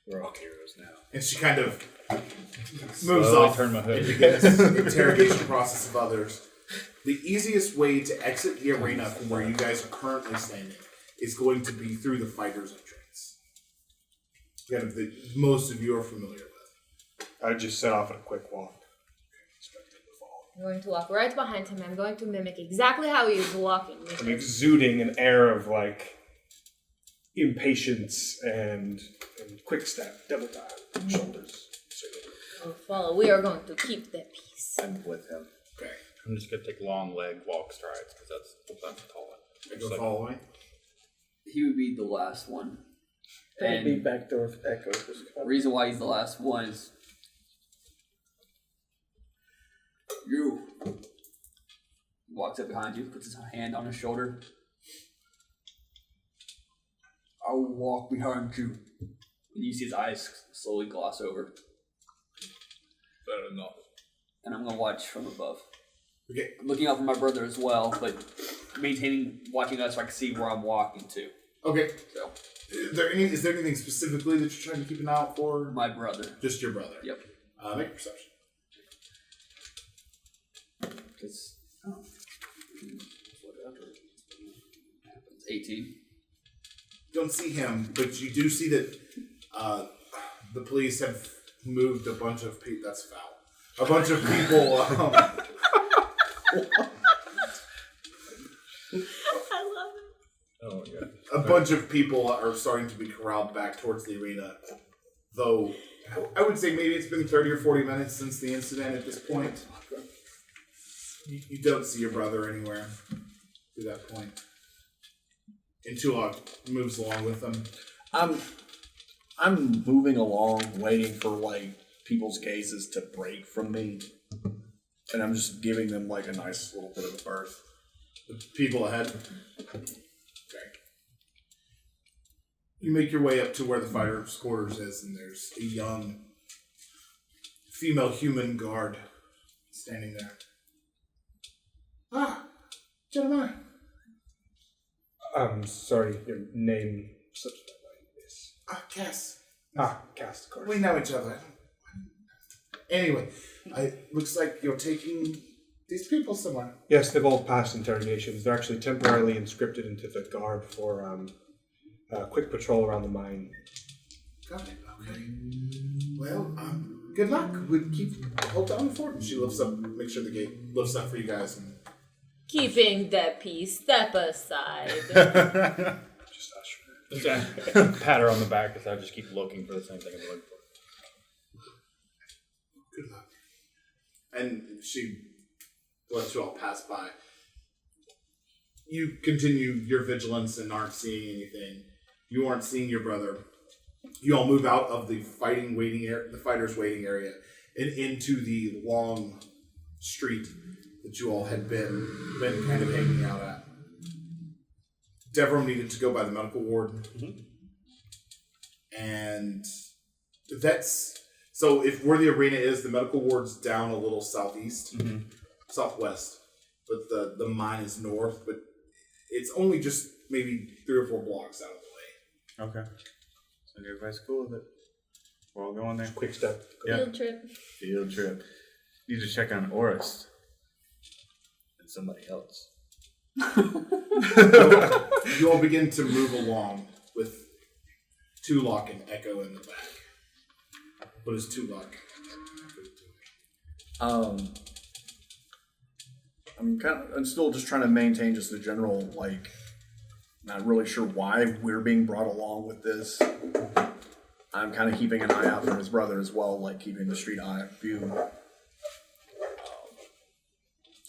We're all heroes now. And she kind of moves Slowly off turn my hood. and begins the interrogation process of others. The easiest way to exit the arena from where you guys are currently standing is going to be through the fighter's entrance. Kind of the most of you are familiar with. I just set off on a quick walk. I'm going to walk right behind him. I'm going to mimic exactly how he is walking. I'm exuding an air of like impatience and quick step, double time, shoulders. Oh, follow. We are going to keep the peace. I'm with him. Okay. I'm just gonna take long leg walk strides because that's tall. I go following. He would be the last one. Don't be And backdoor with Echo. Just the reason why he's the last one is You. walks up behind you, puts his hand on his shoulder. I will walk behind you. And you see his eyes slowly gloss over. Fair enough. And I'm gonna watch from above. Okay. I'm looking out for my brother as well, but watching us so I can see where I'm walking to. Okay. So Is there anything specifically that you're trying to keep an eye out for? my brother. Just your brother. Yep. Make a perception. Because 18. Don't see him, but you do see that the police have moved a bunch of people. That's foul. A bunch of people. I love it. Oh my god. A bunch of people are starting to be corralled back towards the arena. Though I would say maybe it's been 30 or 40 minutes since the incident at this point. You don't see your brother anywhere to that point. And Tulok moves along with them. I'm moving along, waiting for like people's gazes to break from me, and I'm just giving them like a nice little bit of a berth. The people ahead. Okay. You make your way up to where the fighter's quarters is, and there's a young female human guard standing there. Ah, gentlemen. Sorry, your name slips my mind. Yes. Cass. Cast, of course. We know each other. Anyway, looks like you're taking these people somewhere. Yes, they've all passed interrogations. They're actually temporarily inscripted into the guard for a quick patrol around the mine. Got it. Okay. Well, good luck. Hold down the fort. And she lifts up, make sure the gate lifts up for you guys. And Keeping the peace, step aside. Just usher. Pat her on the back because I just keep looking for the same thing I'm looking for. good luck. And she lets you all pass by. You continue your vigilance and aren't seeing anything. You aren't seeing your brother. You all move out of the fighters' waiting area, and into the long street that you all had been kind of hanging out at. Devereaux needed to go by the medical ward, and that's so. If where the arena is, the medical ward's down a little southeast, southwest, but the mine is north. But it's only just maybe 3 or 4 blocks out of the way. Okay. So everybody's cool with it. We're all going there. Quick step. Yeah. Field trip. Field trip. Need to check on Orist and somebody else. You all begin to move along with Tulok and Echo in the back. What is Tulok? I'm still just trying to maintain just the general, not really sure why we're being brought along with this. I'm kind of keeping an eye out for his brother as well, keeping the street eye view.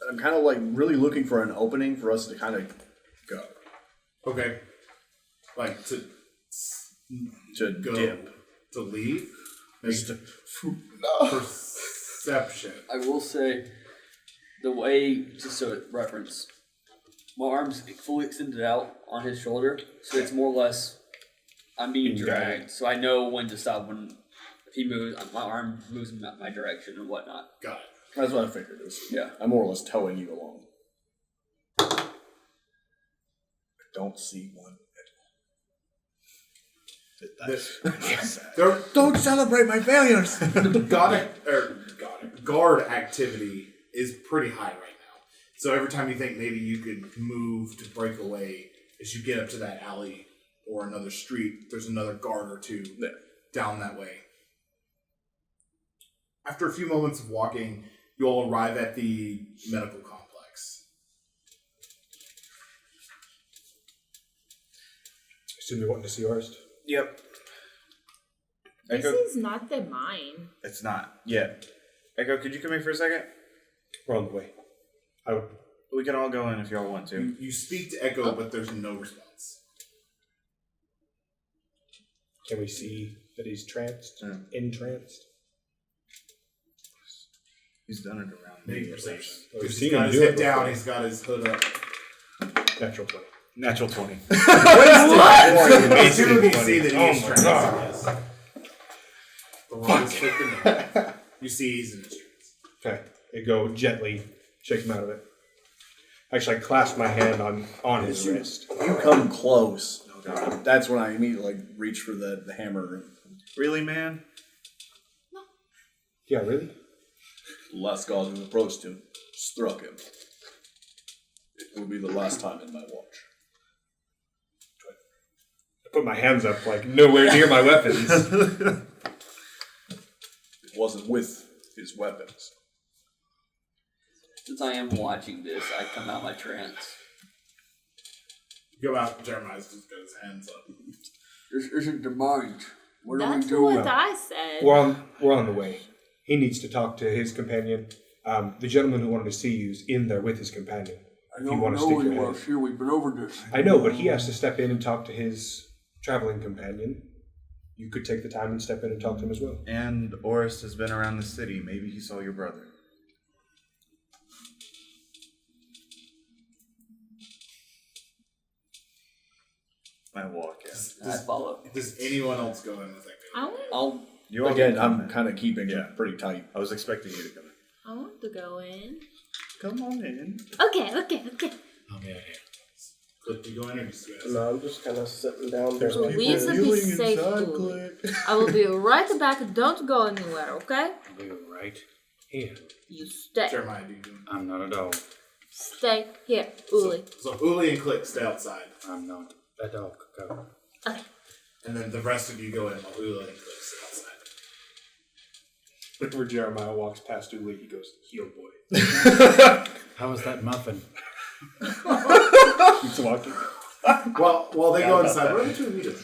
I'm kind of really looking for an opening for us to kind of go. Okay. To go, dip. To leave? Just to, Perception. I will say, the way, just so it reference, my arm's fully extended out on his shoulder, so it's more or less I'm being dragged. So I know when to stop. If he moves, my arm moves in my direction and whatnot. Got it. that's what I figured. Yeah. I'm more or less towing you along. I don't see one at all. Don't celebrate my failures! Guard activity is pretty high right now. So every time you think maybe you could move to break away, as you get up to that alley or another street, there's another guard or two down that way. After a few moments of walking, you all arrive at the medical complex. Assume you're wanting to see Orist? Yep. This Echo, is not the mine. it's not yet. Echo, could you come in for a second? We're on the way. We can all go in if y'all want to. You speak to Echo, but there's no response. Can we see that he's tranced? Yeah. Entranced? He's done it around Make me. perception. We've He's seen got him his do head it down, before. he's got his hood up. Natural 20. Natural 20. As soon as you see that Oh he's my tranced, God. yes. The one is freaking. You see he's in his trance. Okay. I go gently shake him out of it. Actually, I clasp my hand on his wrist. You come close. That's when I immediately reach for the hammer. Really, man? Yeah, really? The last guard who approached him struck him. It will be the last time in my watch. I put my hands up, nowhere near my weapons. It wasn't with his weapons. Since I am watching this, I come out of my trance. Go out, Jeremiah's just got his hands up. This isn't the mind. What are we That's doing? what I said. We're on the way. He needs to talk to his companion. The gentleman who wanted to see you is in there with his companion. I If you don't want to know stick your anyone head. here. We've been over this. I know, but he has to step in and talk to his traveling companion. You could take the time and step in and talk to him as well. And Orist has been around the city. Maybe he saw your brother. I walk in. I follow. Does anyone else go in with Echo? I'll. You all Again, can come I'm in. kind of keeping Yeah. it pretty tight. I was expecting you to come in. I want to go in. Come on in. Okay. Oh, yeah. Click, do you go in or just you guys? No, I'm just kind of sitting down there. people Please be safe, Uli. I will be right back. Don't go anywhere, okay? I'll be right here. You stay. Jeremiah, do you do? I'm not a dog. Stay here, Uli. So Uli and Click stay outside. I'm not a dog. Go. Okay. And then the rest of you go in while Uli and Click stay outside. Whenever Jeremiah walks past Uli, he goes, "Heel boy." How was that muffin? Keeps walking. While they go about inside, that. what are the two of you doing?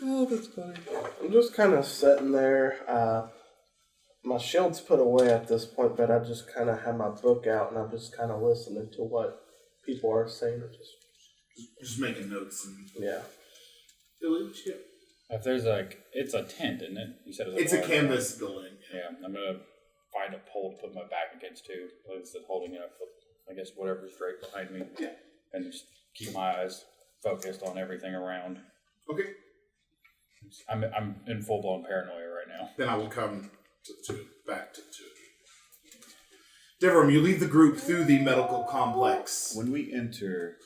Oh, that's funny. I'm just kind of sitting there. My shield's put away at this point, but I just kind of have my book out and I'm just kind of listening to what people are saying. Just making notes and Yeah. Uli, what you get? If there's it's a tent, isn't it? You said It's a canvas building. Yeah, I'm gonna find a pole to put my back against too. Instead of holding it up, I guess whatever's right behind me. Yeah. And just keep my eyes focused on everything around. Okay. I'm in full blown paranoia right now. Then I will come back to the two of you. Devram, you leave the group through the medical complex. When we enter,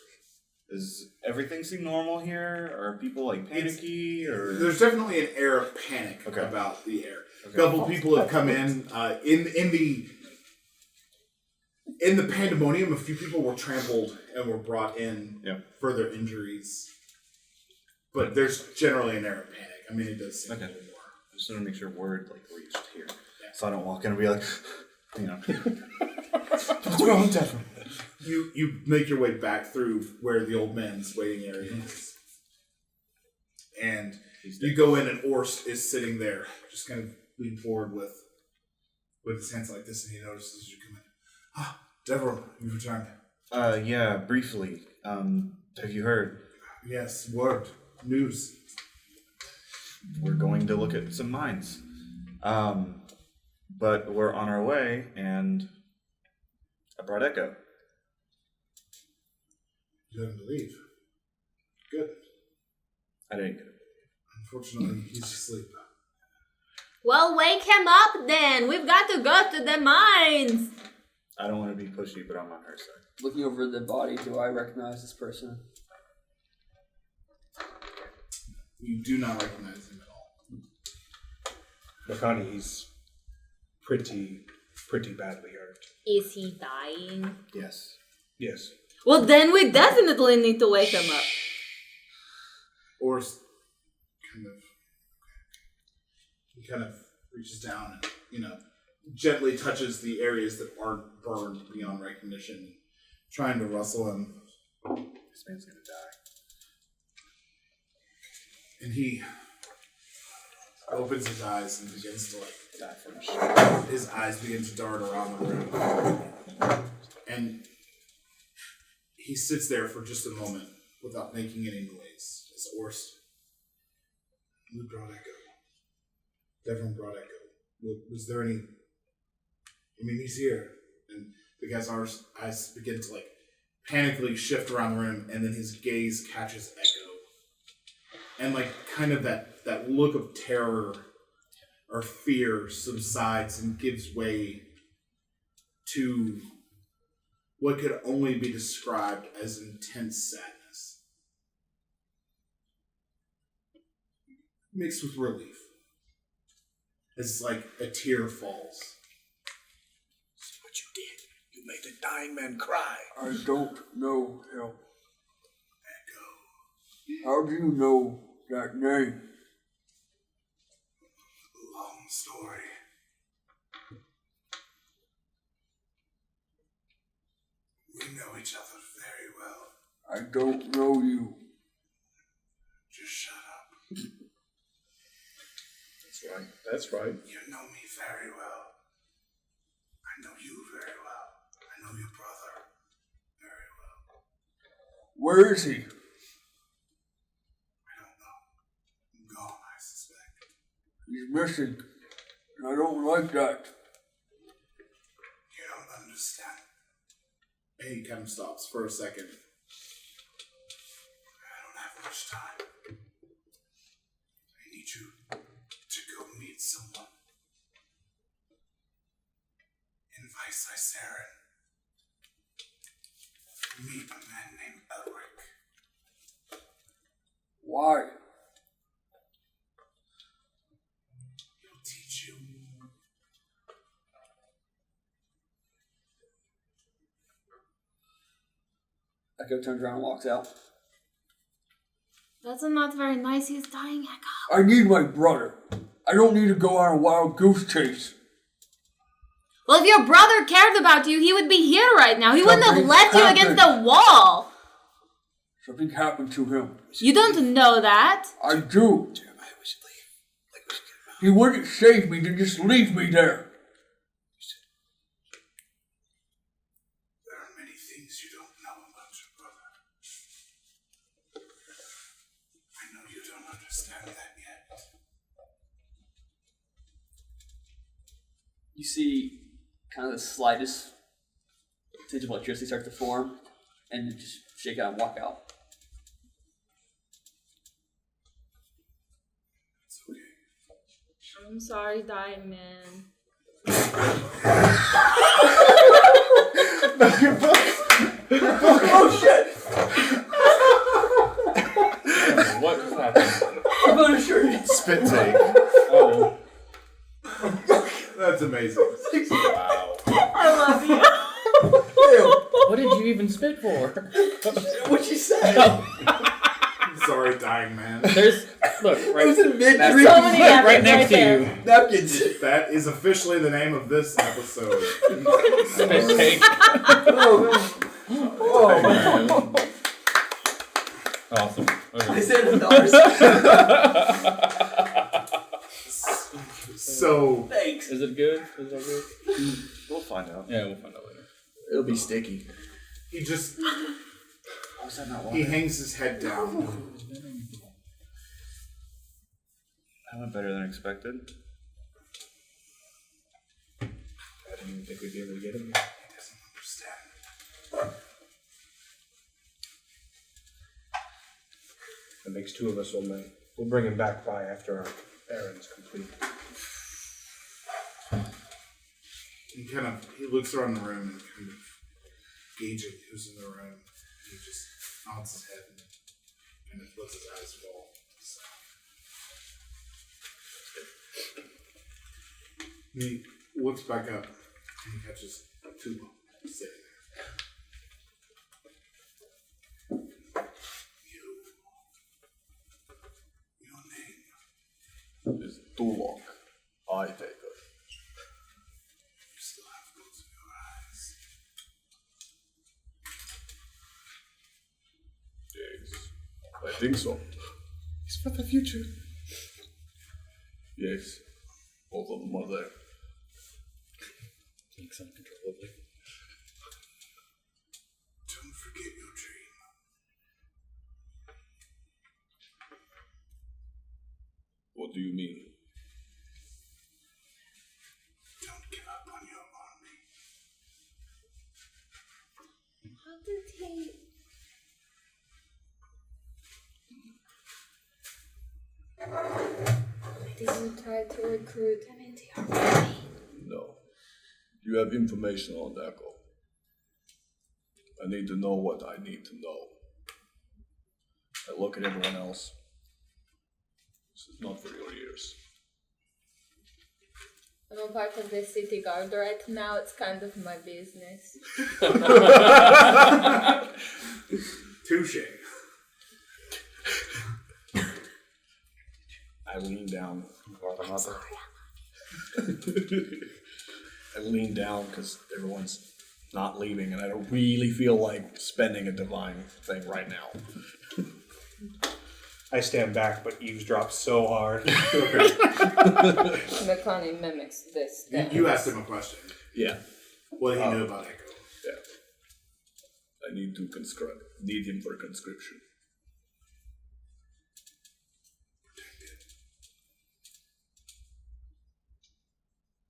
does everything seem normal here? Are people panicky or? There's definitely an air of panic Okay. about the air. Okay. A couple people have come in. In the pandemonium, a few people were trampled and were brought in for their injuries. But there's generally an air of panic. I mean, it does seem a little more. I just want to make sure word reached here, so I don't walk in and be like, What's wrong, Devin? You make your way back through where the old man's waiting area is. And you go in and Orst is sitting there, just kind of lean forward with his hands like this, and he notices you come in. Ah, Devram, you've returned. Yeah, briefly. Have you heard? Yes, word. News. We're going to look at some mines. But we're on our way, and I brought Echo. You let him leave. Good. I didn't get it. Unfortunately, he's asleep. Well, wake him up then. We've got to go to the mines. I don't want to be pushy, but I'm on her side. Looking over the body, do I recognize this person? You do not recognize him at all. Makani, he's pretty badly hurt. Is he dying? Yes. Yes. Well, then we definitely need to wake him up. Orst kind of reaches down and, gently touches the areas that aren't burned beyond recognition, trying to rustle him. This man's gonna die. And he opens his eyes and begins to Die from a shot. his eyes begin to dart around the room. And he sits there for just a moment without making any noise. As Orst, who brought Echo? Devon brought Echo. Was there any? I mean, he's here, and the guy's eyes begin to panically shift around the room, and then his gaze catches Echo, and kind of that look of terror or fear subsides and gives way to what could only be described as intense sadness, mixed with relief. It's like a tear falls. See what you did. You made a dying man cry. I don't know him. Echo. How do you know that name? Long story. We know each other very well. I don't know you. Just shut up. That's right. You know me very well. I know you very well. I know your brother very well. Where is he? I don't know. Gone, I suspect. He's missing. And I don't like that. You don't understand. And he kind of stops for a second. I don't have much time. I need you to go meet someone in Vice Meet a man named Elric. Why? He'll teach you. Echo turns around and walks out. That's not very nice. He's dying, Echo. I need my brother. I don't need to go on a wild goose chase. Well, if your brother cared about you, he would be here right now. He wouldn't have Something left you against happened. the wall. Something happened to him. You don't know that. I do. Jeremiah, we should leave. Like, we should get him out. He wouldn't save me to just leave me there. There are many things you don't know about your brother. I know you don't understand that yet. You see kind of the slightest tinge of electricity start to form, and then just shake out and walk out. It's okay. I'm sorry, dying man. Oh shit! What just happened? I'm gonna show you. Spit take. Oh, That's amazing. wow. I love you. What did you even spit for? What you say? Sorry, dying man. There's look right, in mid that's drink. So many right napkins next right to there. you. Napkins. That is officially the name of this episode. Spit take. Awesome. Okay. said So, Thanks. Is it good? Is it good? We'll find out. Yeah, we'll find out later. It'll be sticky. he just, Was that not he water? hangs his head down. That went better than expected. I didn't even think we'd be able to get him. He doesn't understand. That makes two of us, old man. We'll bring him back by after our errand's complete. He looks around the room and kind of gauging who's in the room. He just nods his head and kind of lets his eyes fall. So. He looks back up and he catches Tuba sitting there. Your name. It's too long. I take it. You still have both of your eyes. Yes. I think so. It's for the future. Yes. Both of them are there. Thanks uncontrollably. Don't forget your dream. What do you mean? Don't give up on your army. How did he? Did you try to recruit him into your army? No. You have information on Echo. I need to know what I need to know. I look at everyone else. This is not for your ears. I'm a part of the city guard right now. It's kind of my business. Touche. I lean down. Sorry. I lean down because everyone's not leaving, and I don't really feel like spending a divine thing right now. I stand back, but eavesdrop so hard. Mekani mimics this. You asked him a question. Yeah, What he knew about Echo. yeah. I need to conscribe. Need him for conscription.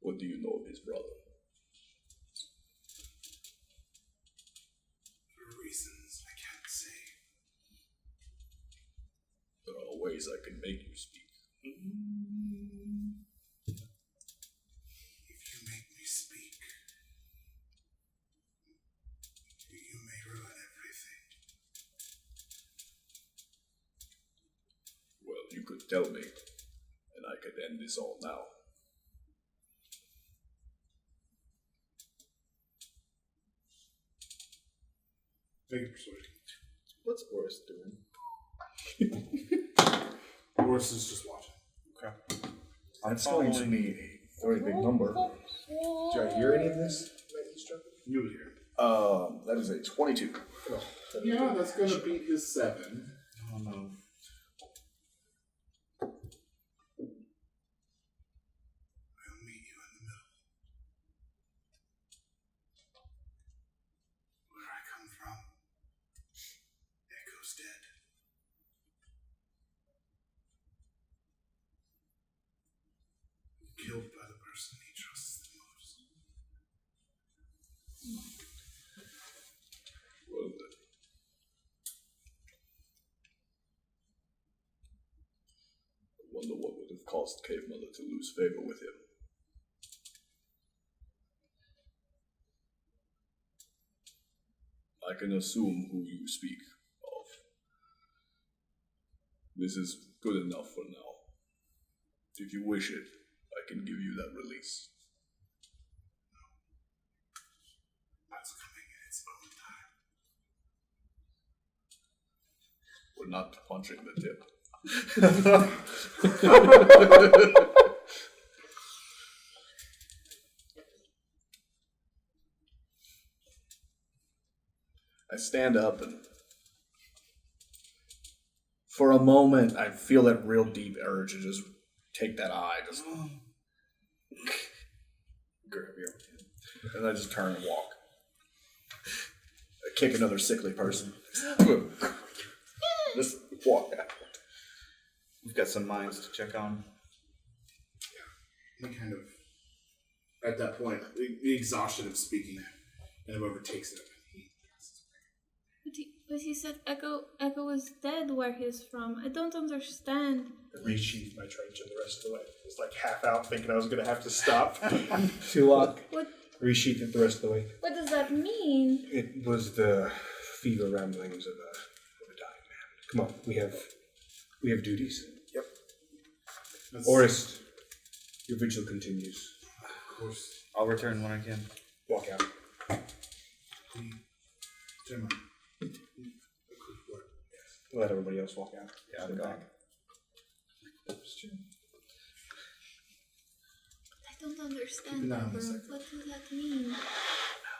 What do you know of his brother? For reasons I can't say. There are ways I can make you speak. If you make me speak, you may ruin everything. tell me, and I could end this all now. Make a persuasion. What's Boris doing? Boris is just watching. Okay. That's going to need a very big number. Did I hear any of this? You would hear. That is a 22. Yeah, that's gonna beat his 7. Oh no. I'll meet you in the middle. Where I come from, Echo's dead. Killed by the person he trusts the most. Well then. I wonder what would have caused Cave Mother to lose favor with him. I can assume who you speak of. This is good enough for now. If you wish it, I can give you that release. That's coming in its own time. We're not punching the tip. I stand up and for a moment I feel that real deep urge to just take that eye, just grab your hand, and I just turn and walk. I kick another sickly person. Just walk out. We've got some mines to check on. He kind of, at that point, the exhaustion of speaking, and whoever takes it, But he said Echo is dead where he's from. I don't understand. I resheathed my trench and the rest of the way. It was like half out, thinking I was going to have to stop. To walk. What Resheathed it the rest of the way. what does that mean? It was the fever ramblings of a dying man. Come on, we have duties. Yep. Orist, your vigil continues. Of course. I'll return when I can. Walk out. Gemma. Let everybody else walk out. Yeah, Stay I'm back. I don't understand, No, Pepper. it's okay. What does that mean?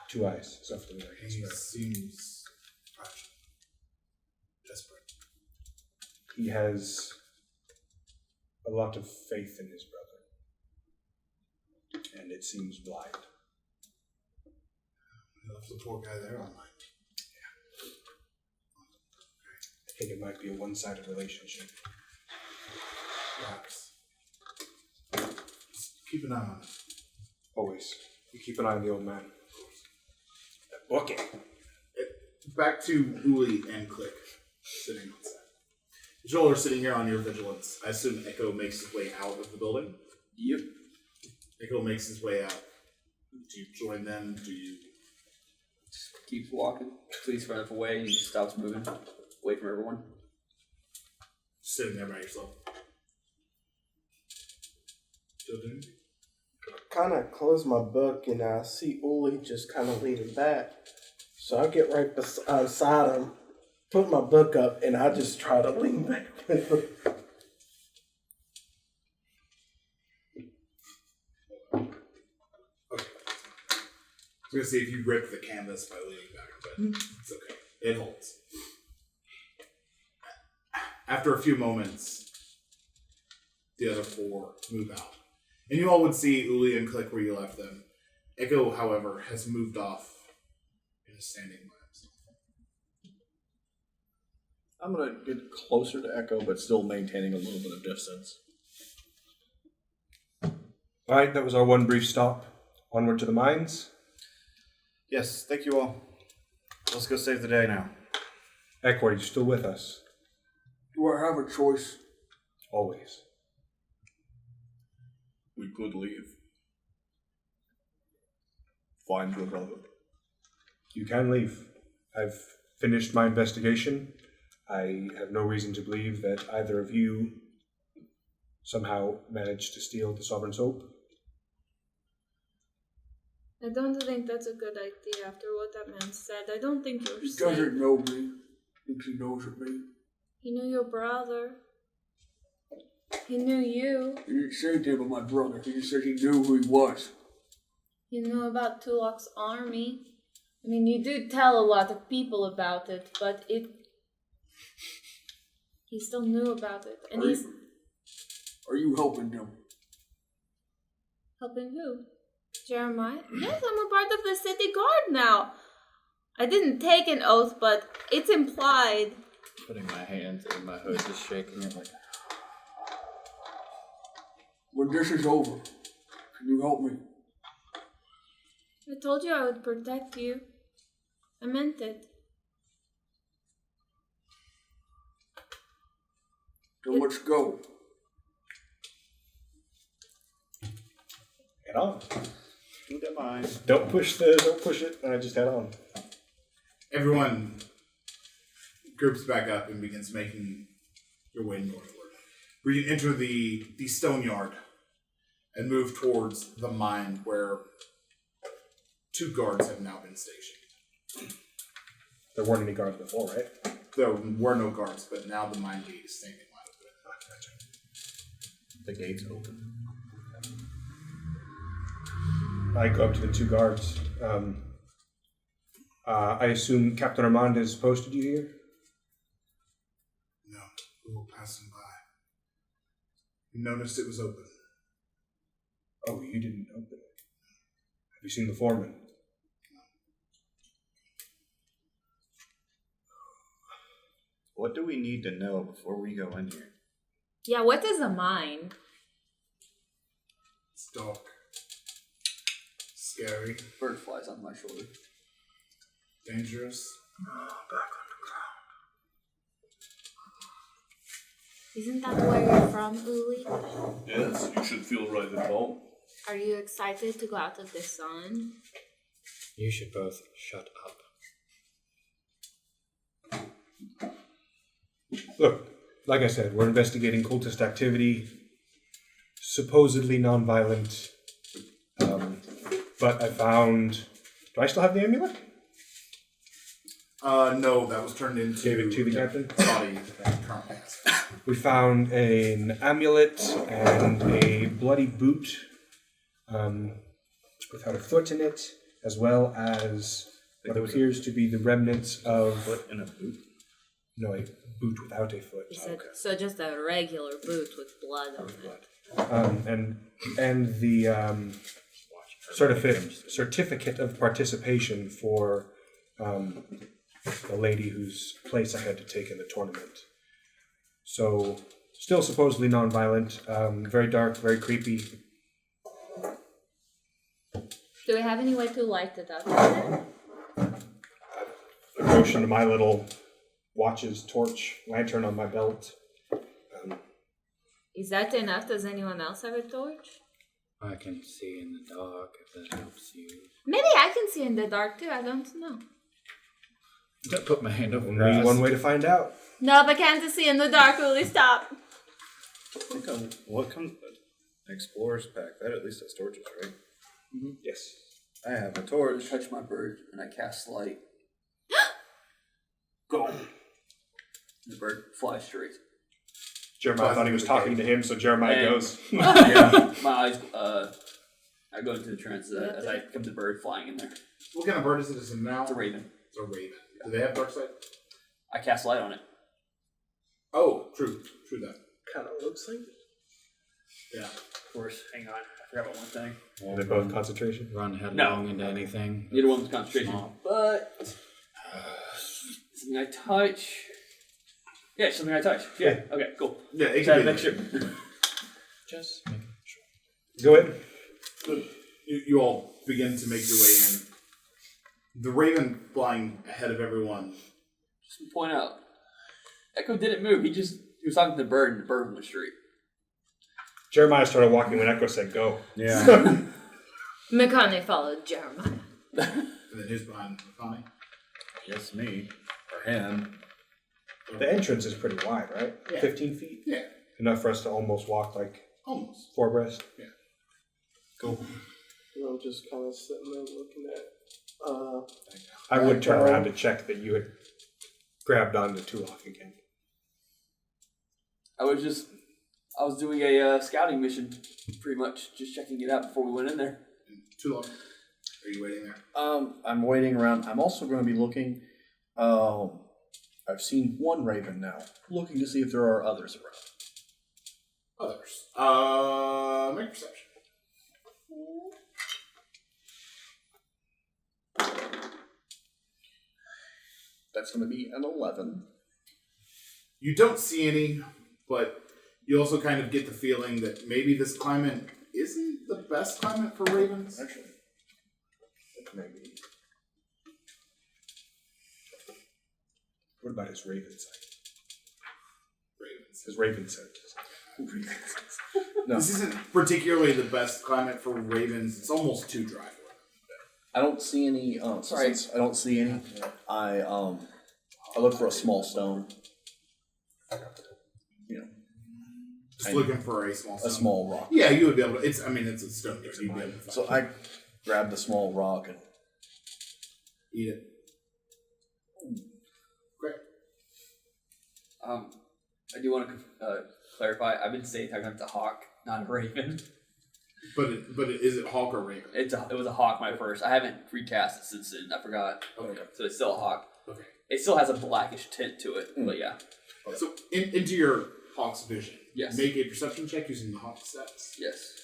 2 eyes. Something like He that. seems fragile. Desperate. He has a lot of faith in his brother. And it seems blind. He left the poor guy there all night. I think it might be a one-sided relationship. Perhaps. Just keep an eye on it. Always. You keep an eye on the old man. Okay. Back to Uli and Click, sitting on set. Joel are sitting here on your vigilance. I assume Echo makes his way out of the building? Yep. Echo makes his way out. Do you join them? Do you... Keeps walking. Please run up away and he stops moving. Away from everyone. Sitting there by yourself? Still doing? Kind of close my book and I see Uli just kind of leaning back. So I get right beside him, put my book up, and I just try to lean back with him. Okay. I was going to see if you ripped the canvas by leaning back, but it's okay. It holds. After a few moments, the other 4 move out. And you all would see Uli and Click where you left them. Echo, however, has moved off and is standing by himself. I'm gonna get closer to Echo, but still maintaining a little bit of distance. Alright, that was our one brief stop. Onward to the mines. Yes, thank you all. Let's go save the day now. Echo, are you still with us? Do I have a choice? Always. We could leave. Find your brother. You can leave. I've finished my investigation. I have no reason to believe that either of you somehow managed to steal the Sovereign's Hope. I don't think that's a good idea after what that man said. I don't think you're He safe. doesn't know me. Thinks he knows of me. He knew your brother. He knew you. He didn't say anything about my brother. He just said he knew who he was. He knew about Tulok's army. I mean, you do tell a lot of people about it, but he still knew about it. And he's Are you helping them? helping who? Jeremiah? Yes, I'm a part of the city guard now. I didn't take an oath, but it's implied. Putting my hands in my hood, just shaking it like. When this is over, can you help me? I told you I would protect you. I meant it. Then let's go. Head on. Don't mind. Don't push it. Just head on. Everyone groups back up and begins making your way northward. Where you enter the stone yard and move towards the mine where 2 guards have now been stationed. There weren't any guards before, right? There were no guards, but now the mine gate is standing wide open. The gate's open. I go up to the 2 guards. I assume Captain Armand has posted you here? No, we were passing by. We noticed it was open. Oh, you didn't open it. Have you seen the foreman? What do we need to know before we go in here? Yeah, what is a mine? It's dark. Scary. Bird flies on my shoulder. Dangerous. Isn't that where you're from, Uli? Yes, you should feel right at home. Are you excited to go out of the sun? You should both shut up. Look, like I said, we're investigating cultist activity, supposedly non-violent. But I found... Do I still have the amulet? No, that was turned into Gave it to the captain? body that currently has. We found an amulet and a bloody boot without a foot in it, as well as what appears to be the remnants of... Foot in a boot? No, a boot without a foot. He said, so just a regular boot with blood on it. And the certificate of participation for the lady whose place I had to take in the tournament. So, still supposedly non-violent, very dark, very creepy. Do we have any way to light it up? There? I motion to my little watch's torch lantern on my belt. Is that enough? Does anyone else have a torch? I can see in the dark if that helps you. Maybe I can see in the dark too. I don't know. Don't put my hand over Only grass. one way to find out. No, but can't see in the dark. Uli, stop. What comes? Explorer's pack. That at least has torches, right? Mm-hmm. Yes. I have a I torch. touch my bird and I cast light. Go. The bird flies straight. Jeremiah thought he was talking to him, so Jeremiah And- goes. Yeah, my eyes. I go into the trance as I come to the bird flying in there. What kind of bird is it? Is it now? It's a raven. It's a raven. Do they have dark sight? I cast light on it. Oh, true that. Kind of looks like it. Yeah. Of course. Hang on. I forgot about one thing. Are they both concentration? Run headlong into anything. Neither one's concentration. Small. But something I touch. Yeah, something I touch. Yeah. Okay. Cool. Yeah, it Just can make be. sure. Just making sure. Go ahead. You all begin to make your way in. The raven flying ahead of everyone. Just to point out, Echo didn't move. He was talking to the bird, and the bird went straight. Jeremiah started walking when Echo said go. Yeah. Mikane followed Jeremiah. And then who's behind Connie? Yes, me. Or him. The entrance is pretty wide, right? Yeah. 15 feet? Yeah. Enough for us to almost walk like Almost. 4 abreast? Yeah. Cool. And I'm just kind of sitting there looking at. I would turn around to check that you had grabbed onto Tulok again. I was doing a scouting mission, pretty much, just checking it out before we went in there. Too long. Are you waiting there? I'm waiting around. I'm also going to be looking. I've seen one raven now. Looking to see if there are others around. Others. Make perception. That's going to be an 11. You don't see any, but you also kind of get the feeling that maybe this climate isn't the best climate for ravens. Actually, it may be. What about his raven sight? Ravens. His raven scent. No, This isn't particularly the best climate for ravens. It's almost too dry for it. I don't see any. Sorry. Since I don't see any. I look for a small stone. You know, Just looking for a small stone. a small rock. Yeah, you would be able to. It's a stone. You'd be able to find So I grab the small rock and eat it. Great. I do want to clarify. I've been saying it's a hawk, not a raven. But is it hawk or raven? It was a hawk my first. I haven't recast it since then. I forgot. Okay. So it's still a hawk. Okay. It still has a blackish tint to it, but yeah. So into your hawk's vision. Yes. Make a perception check using the hawk stats. Yes.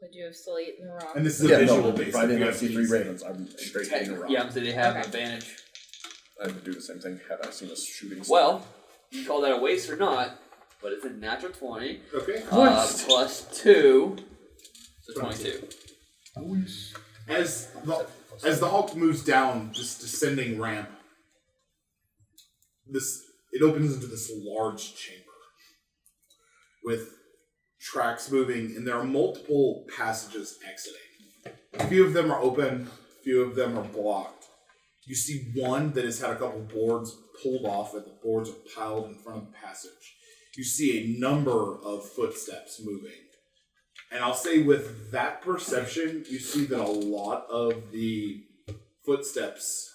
Would you have still eaten the rock? And this is a visual based. if I didn't you see have 3 these. ravens, I'm straight hitting a rock. Yeah, I'm saying they have an Okay. advantage. I would do the same thing had I seen a shooting star. Well, you call that a waste or not, but it's a natural 20. Okay. Plus 2. So 22. As the Hulk moves down this descending ramp, it opens into this large chamber with tracks moving, and there are multiple passages exiting. A few of them are open, a few of them are blocked. You see one that has had a couple boards pulled off, and the boards are piled in front of the passage. You see a number of footsteps moving. And I'll say with that perception, you see that a lot of the footsteps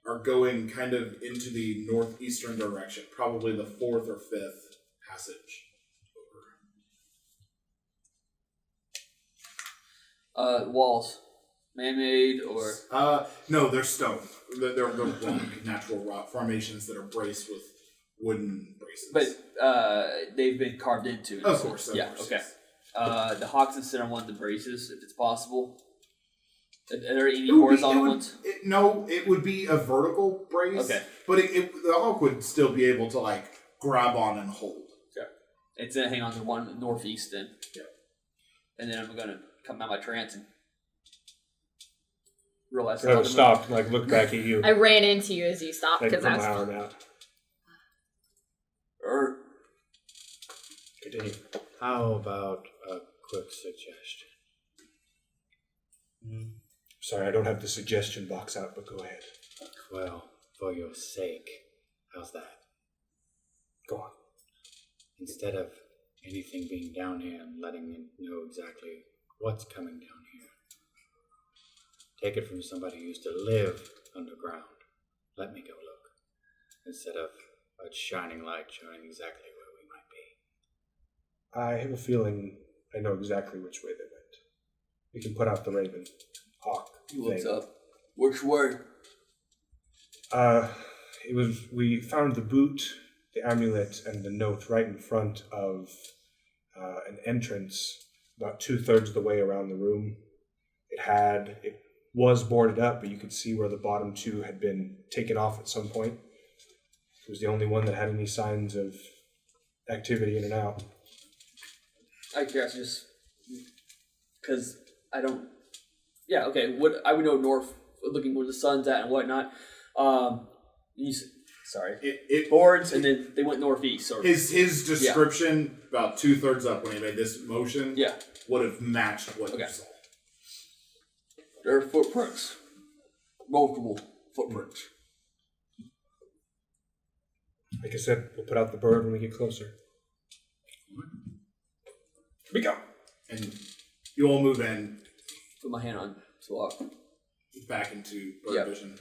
are going kind of into the northeastern direction, probably the 4th or 5th passage Walls. Man-made or... no, they're stone. They're rock, natural rock formations that are braced with wooden braces. But they've been carved into. Of course. Yeah, okay. The hawks and sit on one of the braces, if it's possible. Are there any horizontal ones? No, it would be a vertical brace. Okay. But the hawk would still be able to grab on and hold. Okay. It's going to hang on to one northeast then. Yeah. And then I'm going to come out my trance and realize I stopped, look back at you. I ran into you as you stopped Like because from I was. howling out. Continue. How about a quick suggestion? Sorry, I don't have the suggestion box out, but go ahead. Well, for your sake, how's that? Go on. Instead of anything being down here and letting me know exactly what's coming down here, take it from somebody who used to live underground. Let me go look. Instead of a shining light showing exactly where we might be. I have a feeling I know exactly which way they went. We can put out the raven hawk He looks thing. up. Which way? We found the boot, the amulet, and the note right in front of an entrance, about 2/3 of the way around the room. It was boarded up, but you could see where the bottom 2 had been taken off at some point. It was the only one that had any signs of activity in and out. I guess just because I don't. Yeah, okay. What I would know north, looking where the sun's at and whatnot. Sorry, boards, and then they went northeast. Or His description about 2/3 up when he made this motion. Yeah. Would have matched what you saw. There are footprints. Multiple footprints. Like I said, we'll put out the bird when we get closer. Here we go. And you all move in Put my hand on to lock. back into bird Yep. vision.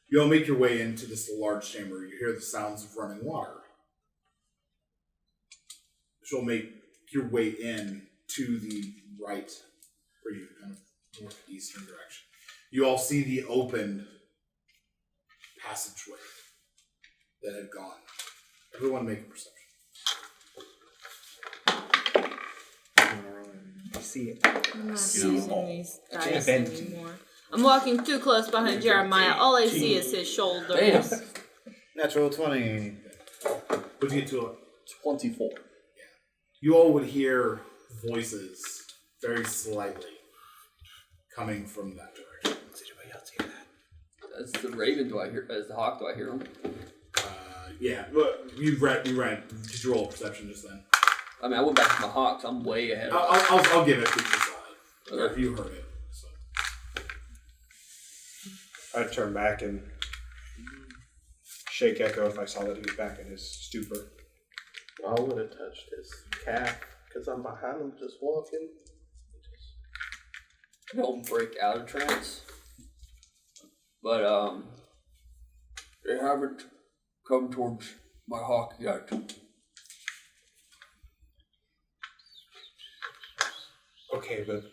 You all make your way into this large chamber. You hear the sounds of running water. You'll make your way in to the right, where you kind of northeastern direction. You all see the opened passageway that had gone. Everyone make a perception. I see it. I'm not using these dice bend. anymore. I'm walking too close behind Jeremiah. All I see is his shoulders. Damn. Natural 20. Would you get to it? 24. You all would hear voices very slightly coming from that direction. As the raven, do I hear? As the hawk, do I hear him? Yeah, but you ran. Did you roll a perception just then? I mean, I went back to my hawk, so I'm way ahead. I'll give it to you. Okay. You heard it. So. I'd turn back and shake Echo if I saw that he was back in his stupor. I would have touched his calf because I'm behind him just walking. I don't break out of trance, but They haven't come towards my hawk yet. Okay, but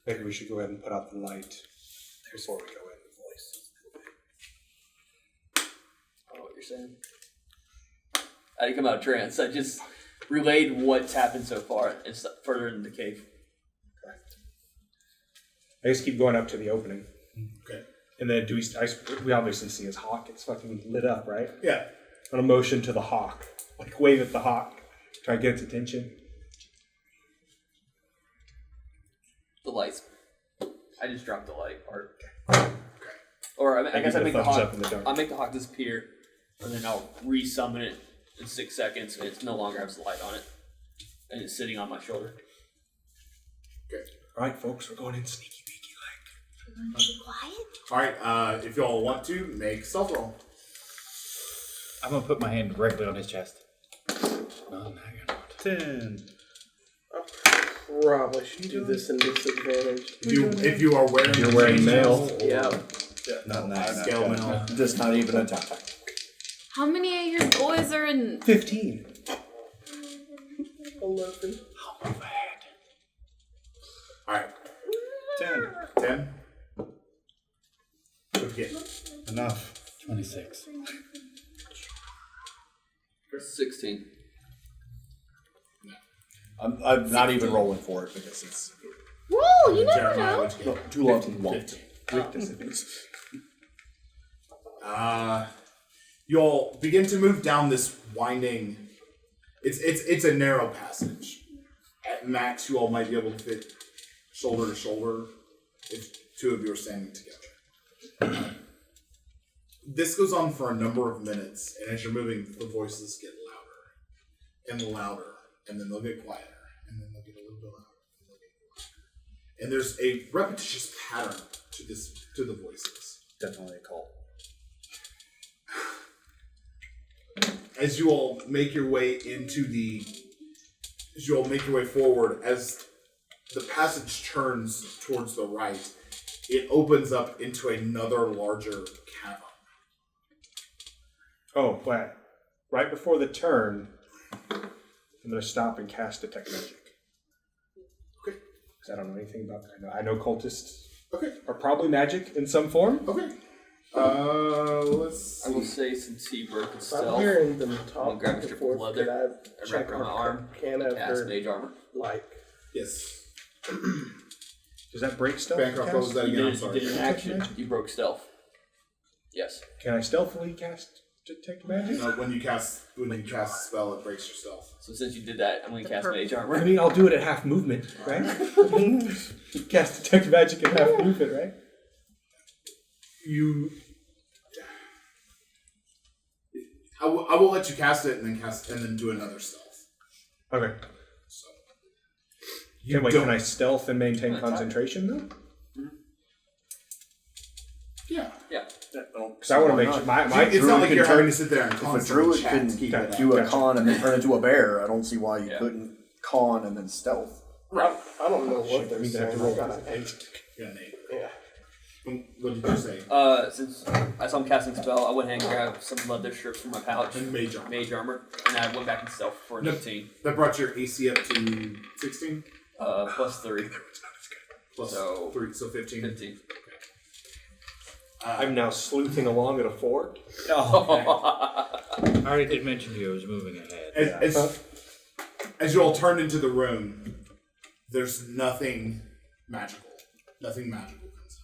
maybe we should go ahead and put out the light before we go in. I don't know what you're saying. I didn't come out of trance. I just relayed what's happened so far. It's further in the cave. I just keep going up to the opening. Okay. And then we obviously see his hawk. It's fucking lit up, right? Yeah. On a motion to the hawk. Like wave at the hawk. Try to get its attention. The lights. I just dropped the light part. Okay. Or I guess I make the thumbs hawk. up in the dark. I'll make the hawk disappear, and then I'll resummon it in 6 seconds, and it no longer has the light on it, and it's sitting on my shoulder. Okay. Alright, folks, we're going in sneaky peeky like. Be quiet. All right. If y'all want to, make stealth roll. I'm gonna put my hand directly on his chest. No, no, you're not. 10. Probably should do this in disadvantage. If you are wearing, You're wearing chain mail. or Yeah. Not nice. scale mail. Just not even a tie. How many of your boys are in? 15. 11. All right. 10. 10. What'd you get? Enough. 26. 16. I'm not even rolling for it because it's Whoa, you never Jeremiah, know. what'd you get? too low to want. 15. You all begin to move down this winding. It's a narrow passage. At max, you all might be able to fit shoulder to shoulder if two of you are standing together. This goes on for a number of minutes, and as you're moving, the voices get louder and louder, and then they'll get quieter, and then they'll get a little bit louder, and they'll get quieter. And there's a repetitious pattern to the voices. Definitely a cult. As you all make your way forward, as the passage turns towards the right, it opens up into another larger cavern. Oh, wait. Right before the turn, I'm going to stop and cast Detect Magic. Okay. Because I don't know anything about that. I know cultists Okay. are probably magic in some form. Okay. Let's I will see. say, since he broke his I'm stealth, hearing them I'm talk gonna grab a back and strip of forth. leather Could I and check wrap around my our arm, can cast after, mage armor. like, Yes. Does that break stealth? Bancroft, what was that You again? I'm did, you sorry. did an action. You broke stealth. Yes. Can I stealthily cast Detect Magic? No, when you cast a spell, it breaks your stealth. So since you did that, I'm going to cast mage I armor. mean, I'll do it at half movement, right? Cast Detect Magic at half movement, right? I will let you cast it and then do another stealth. Okay. So Can I stealth and maintain concentration, though? yeah. Yeah. Because I want to make sure my It's not druid like can you're turn- having to sit there and If a constantly druid chat can to keep it do up. a con and then turn into a bear, I don't see why you Yeah. couldn't con and then stealth. I don't know what they're we have to saying. roll. I got an 8. Yeah, Nate. Yeah. What did you say? Since I saw him casting spell, I went ahead and grabbed some leather strips from my pouch, And mage armor. mage armor, and I went back in stealth for Nope. 15. That brought your AC up to 16? Plus 3. Plus So- 3, so 15. 15. I'm now sleuthing along at a 4. Oh. I already did mention to you I was moving ahead. As you all turn into the room, there's nothing magical. Nothing magical comes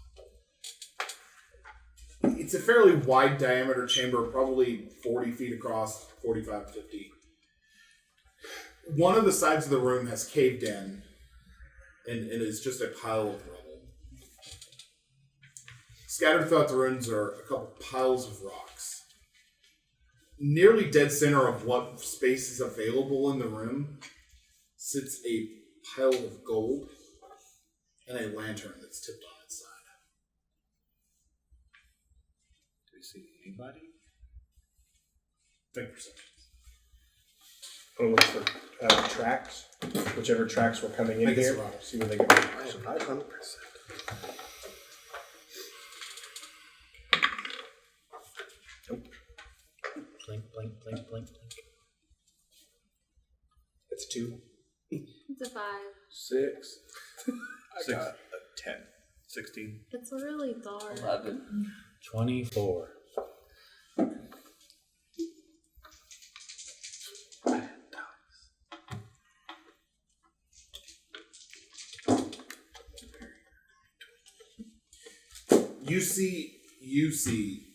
out. It's a fairly wide diameter chamber, probably 40 feet across, 45 to 50. One of the sides of the room has caved in, and it is just a pile of rubble. Scattered throughout the rooms are a couple piles of rocks. Nearly dead center of what space is available in the room sits a pile of gold and a lantern that's tipped on its side. Do we see anybody? Make perception. I'm going to look for tracks. Whichever tracks were coming in Make a here. survival. See where they go. 500%. Blink, blink, blink, blink, blink. It's 2. It's a 5. 6. I got a 10. 16. It's really dark. 11. 24. You see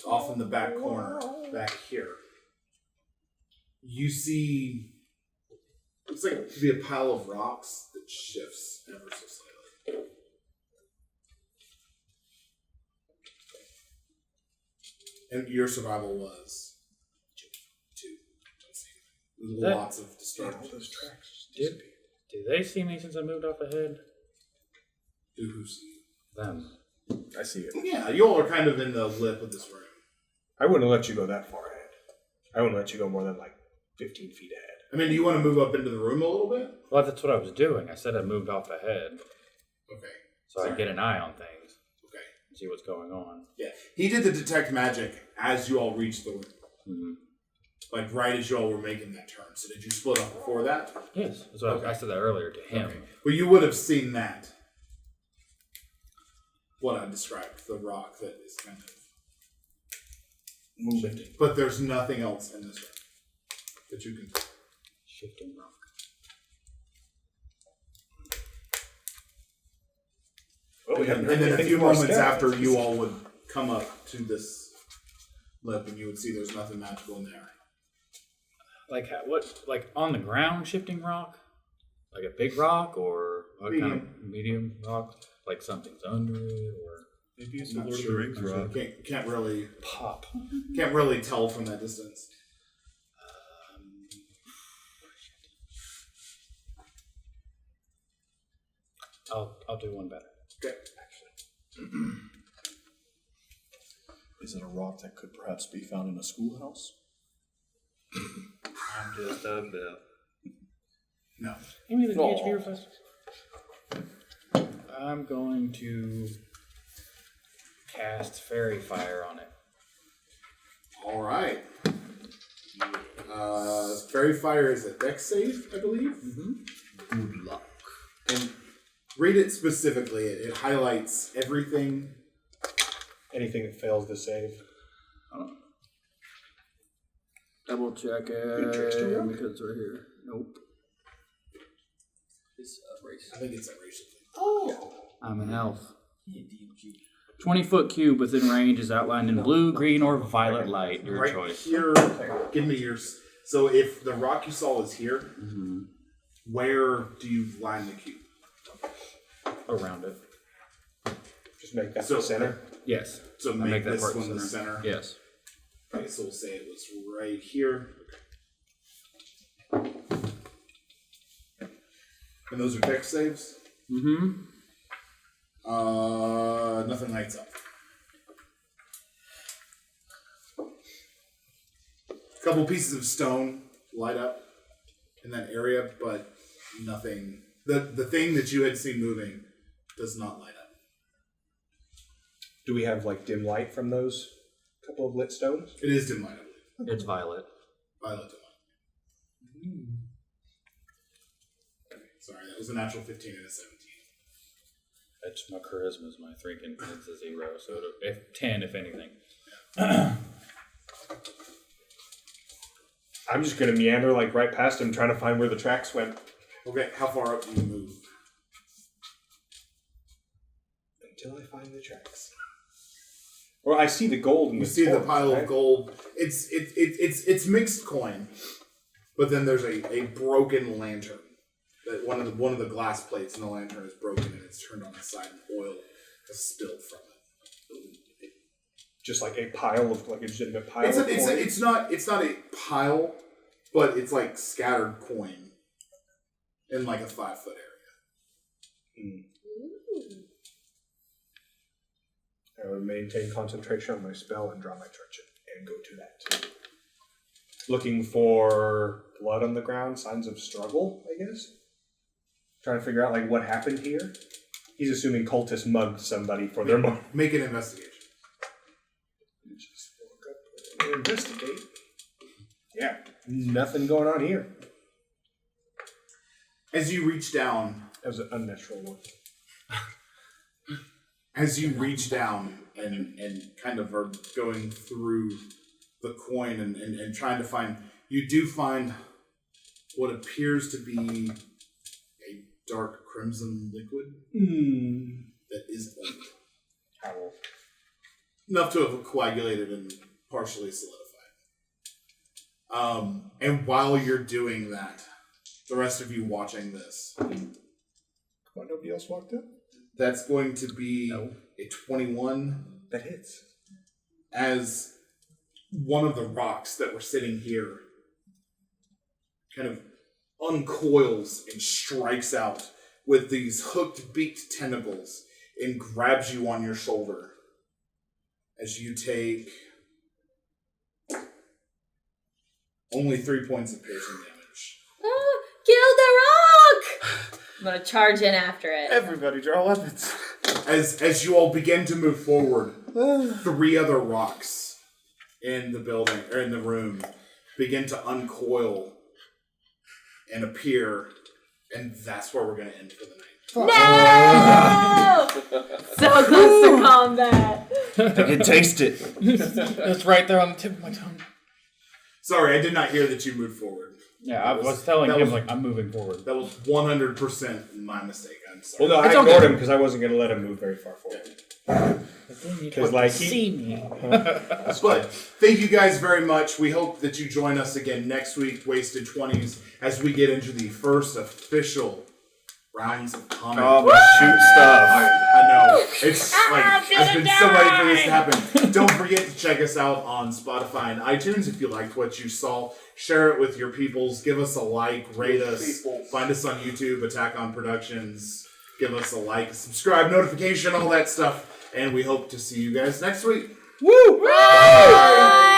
off in the back corner, back here. You see, looks like to be a pile of rocks that shifts ever so slightly. And your survival was 2. Don't see anything. That- Lots of disturbance. Those tracks. Did they see me since I moved off ahead? Do who see? Them. I see it. Yeah, you all are kind of in the lip of this room. I wouldn't let you go that far ahead. I wouldn't let you go more than like 15 feet ahead. I mean, do you want to move up into the room a little bit? Well, that's what I was doing. I said I moved off ahead Okay. so I Sorry. could get an eye on things Okay. and see what's going on. Yeah. He did the detect magic as you all reached the room. Mm-hmm. Like right as you all were making that turn. So did you split up before that? Yes, that's what I said that earlier to him. Okay. Well, you would have seen that. What I described, the rock that is kind of shifting. But there's nothing else in this room that you can. Shifting rock. Well, we haven't And heard then a anything few from our moments staff. after, you all would come up to this lip, and you would see there's nothing magical in there. Like what? Like on the ground, shifting rock, like a big rock, or what kind of medium rock? Like something's under it, or Maybe it's I'm the not Lord sure. of the Rings rock. Can't really Pop. can't really tell from that distance. I'll do one better. Okay. Is it a rock that could perhaps be found in a schoolhouse? I'm just a bell. No. Give me the Aw. PHP request. I'm going to cast Fairy Fire on it. All right. Fairy Fire is a dex save, I believe. Good luck. And read it specifically. It highlights everything. Anything that fails to save. Double check it because it's right here. Nope. It's race. I think it's that racial thing. I'm an elf. 20-foot cube within range is outlined in blue, green, or violet light. Your Right choice. here. Give me yours. So if the rock you saw is here, where do you line the cube? Around it. Just make that So- the center. Yes. So I make that this part one the center. Yes. Okay, so we'll say it was right here. And those are dex saves. Mm-hmm. Nothing lights up. couple pieces of stone light up in that area, but nothing. The thing that you had seen moving does not light up. Do we have like dim light from those couple of lit stones? It is dim light, I believe. It's violet. Violet dim light. Sorry, that was a natural 15 and a 17. It's my charisma is my thinking. It's a 0, so if 10 if anything. I'm just gonna meander like right past him, trying to find where the tracks went. Okay, how far up do you move? Until I find the tracks. Well, I see the gold in You the see the torch, pile right? of gold. It's mixed coin, but then there's a broken lantern. That one of the glass plates in the lantern is broken and it's turned on its side and oil has spilled from it. Just like a pile of like a legitimate pile It's of coin. it's not a pile, but it's like scattered coin in like a 5-foot area. I would maintain concentration on my spell and draw my truncheon and go to that. Looking for blood on the ground, signs of struggle, I guess. Trying to figure out like what happened here. He's assuming cultists mugged somebody for their money. Make an investigation. Just look up and investigate. Yeah, nothing going on here. As you reach down, That was an unnatural one. as you reach down and kind of are going through the coin and trying to find, you do find what appears to be a dark crimson liquid that is old. How old? Enough to have coagulated and partially solidified. And while you're doing that, the rest of you watching this, Why nobody else walked in? that's going to be a 21. That hits. As one of the rocks that were sitting here kind of uncoils and strikes out with these hooked beaked tentacles and grabs you on your shoulder as you take only 3 points of piercing damage. Oh, kill the rock! I'm gonna charge in after it. Everybody draw weapons. As you all begin to move forward, 3 other rocks in the building or in the room begin to uncoil and appear, and that's where we're going to end for the night. No! So close to combat. I can taste it. It's right there on the tip of my tongue. Sorry, I did not hear that you moved forward. Yeah, I was telling that him, was- like, I'm moving forward. That was 100% my mistake. I'm sorry. Well, no, It's I okay. ignored him because I wasn't going to let him move very far forward. Because like See me. But thank you guys very much. We hope that you join us again next week, Wasted 20s, as we get into the first official rounds of combat. Oh, my shoot stuff. I know. It's like, I've been so ready for this to happen. Don't forget to check us out on Spotify and iTunes if you liked what you saw. Share it with your peoples. Give us a like. Rate us. Find us on YouTube, Attack on Productions. Give us a like, subscribe, notification, all that stuff. And we hope to see you guys next week. Woo! Bye!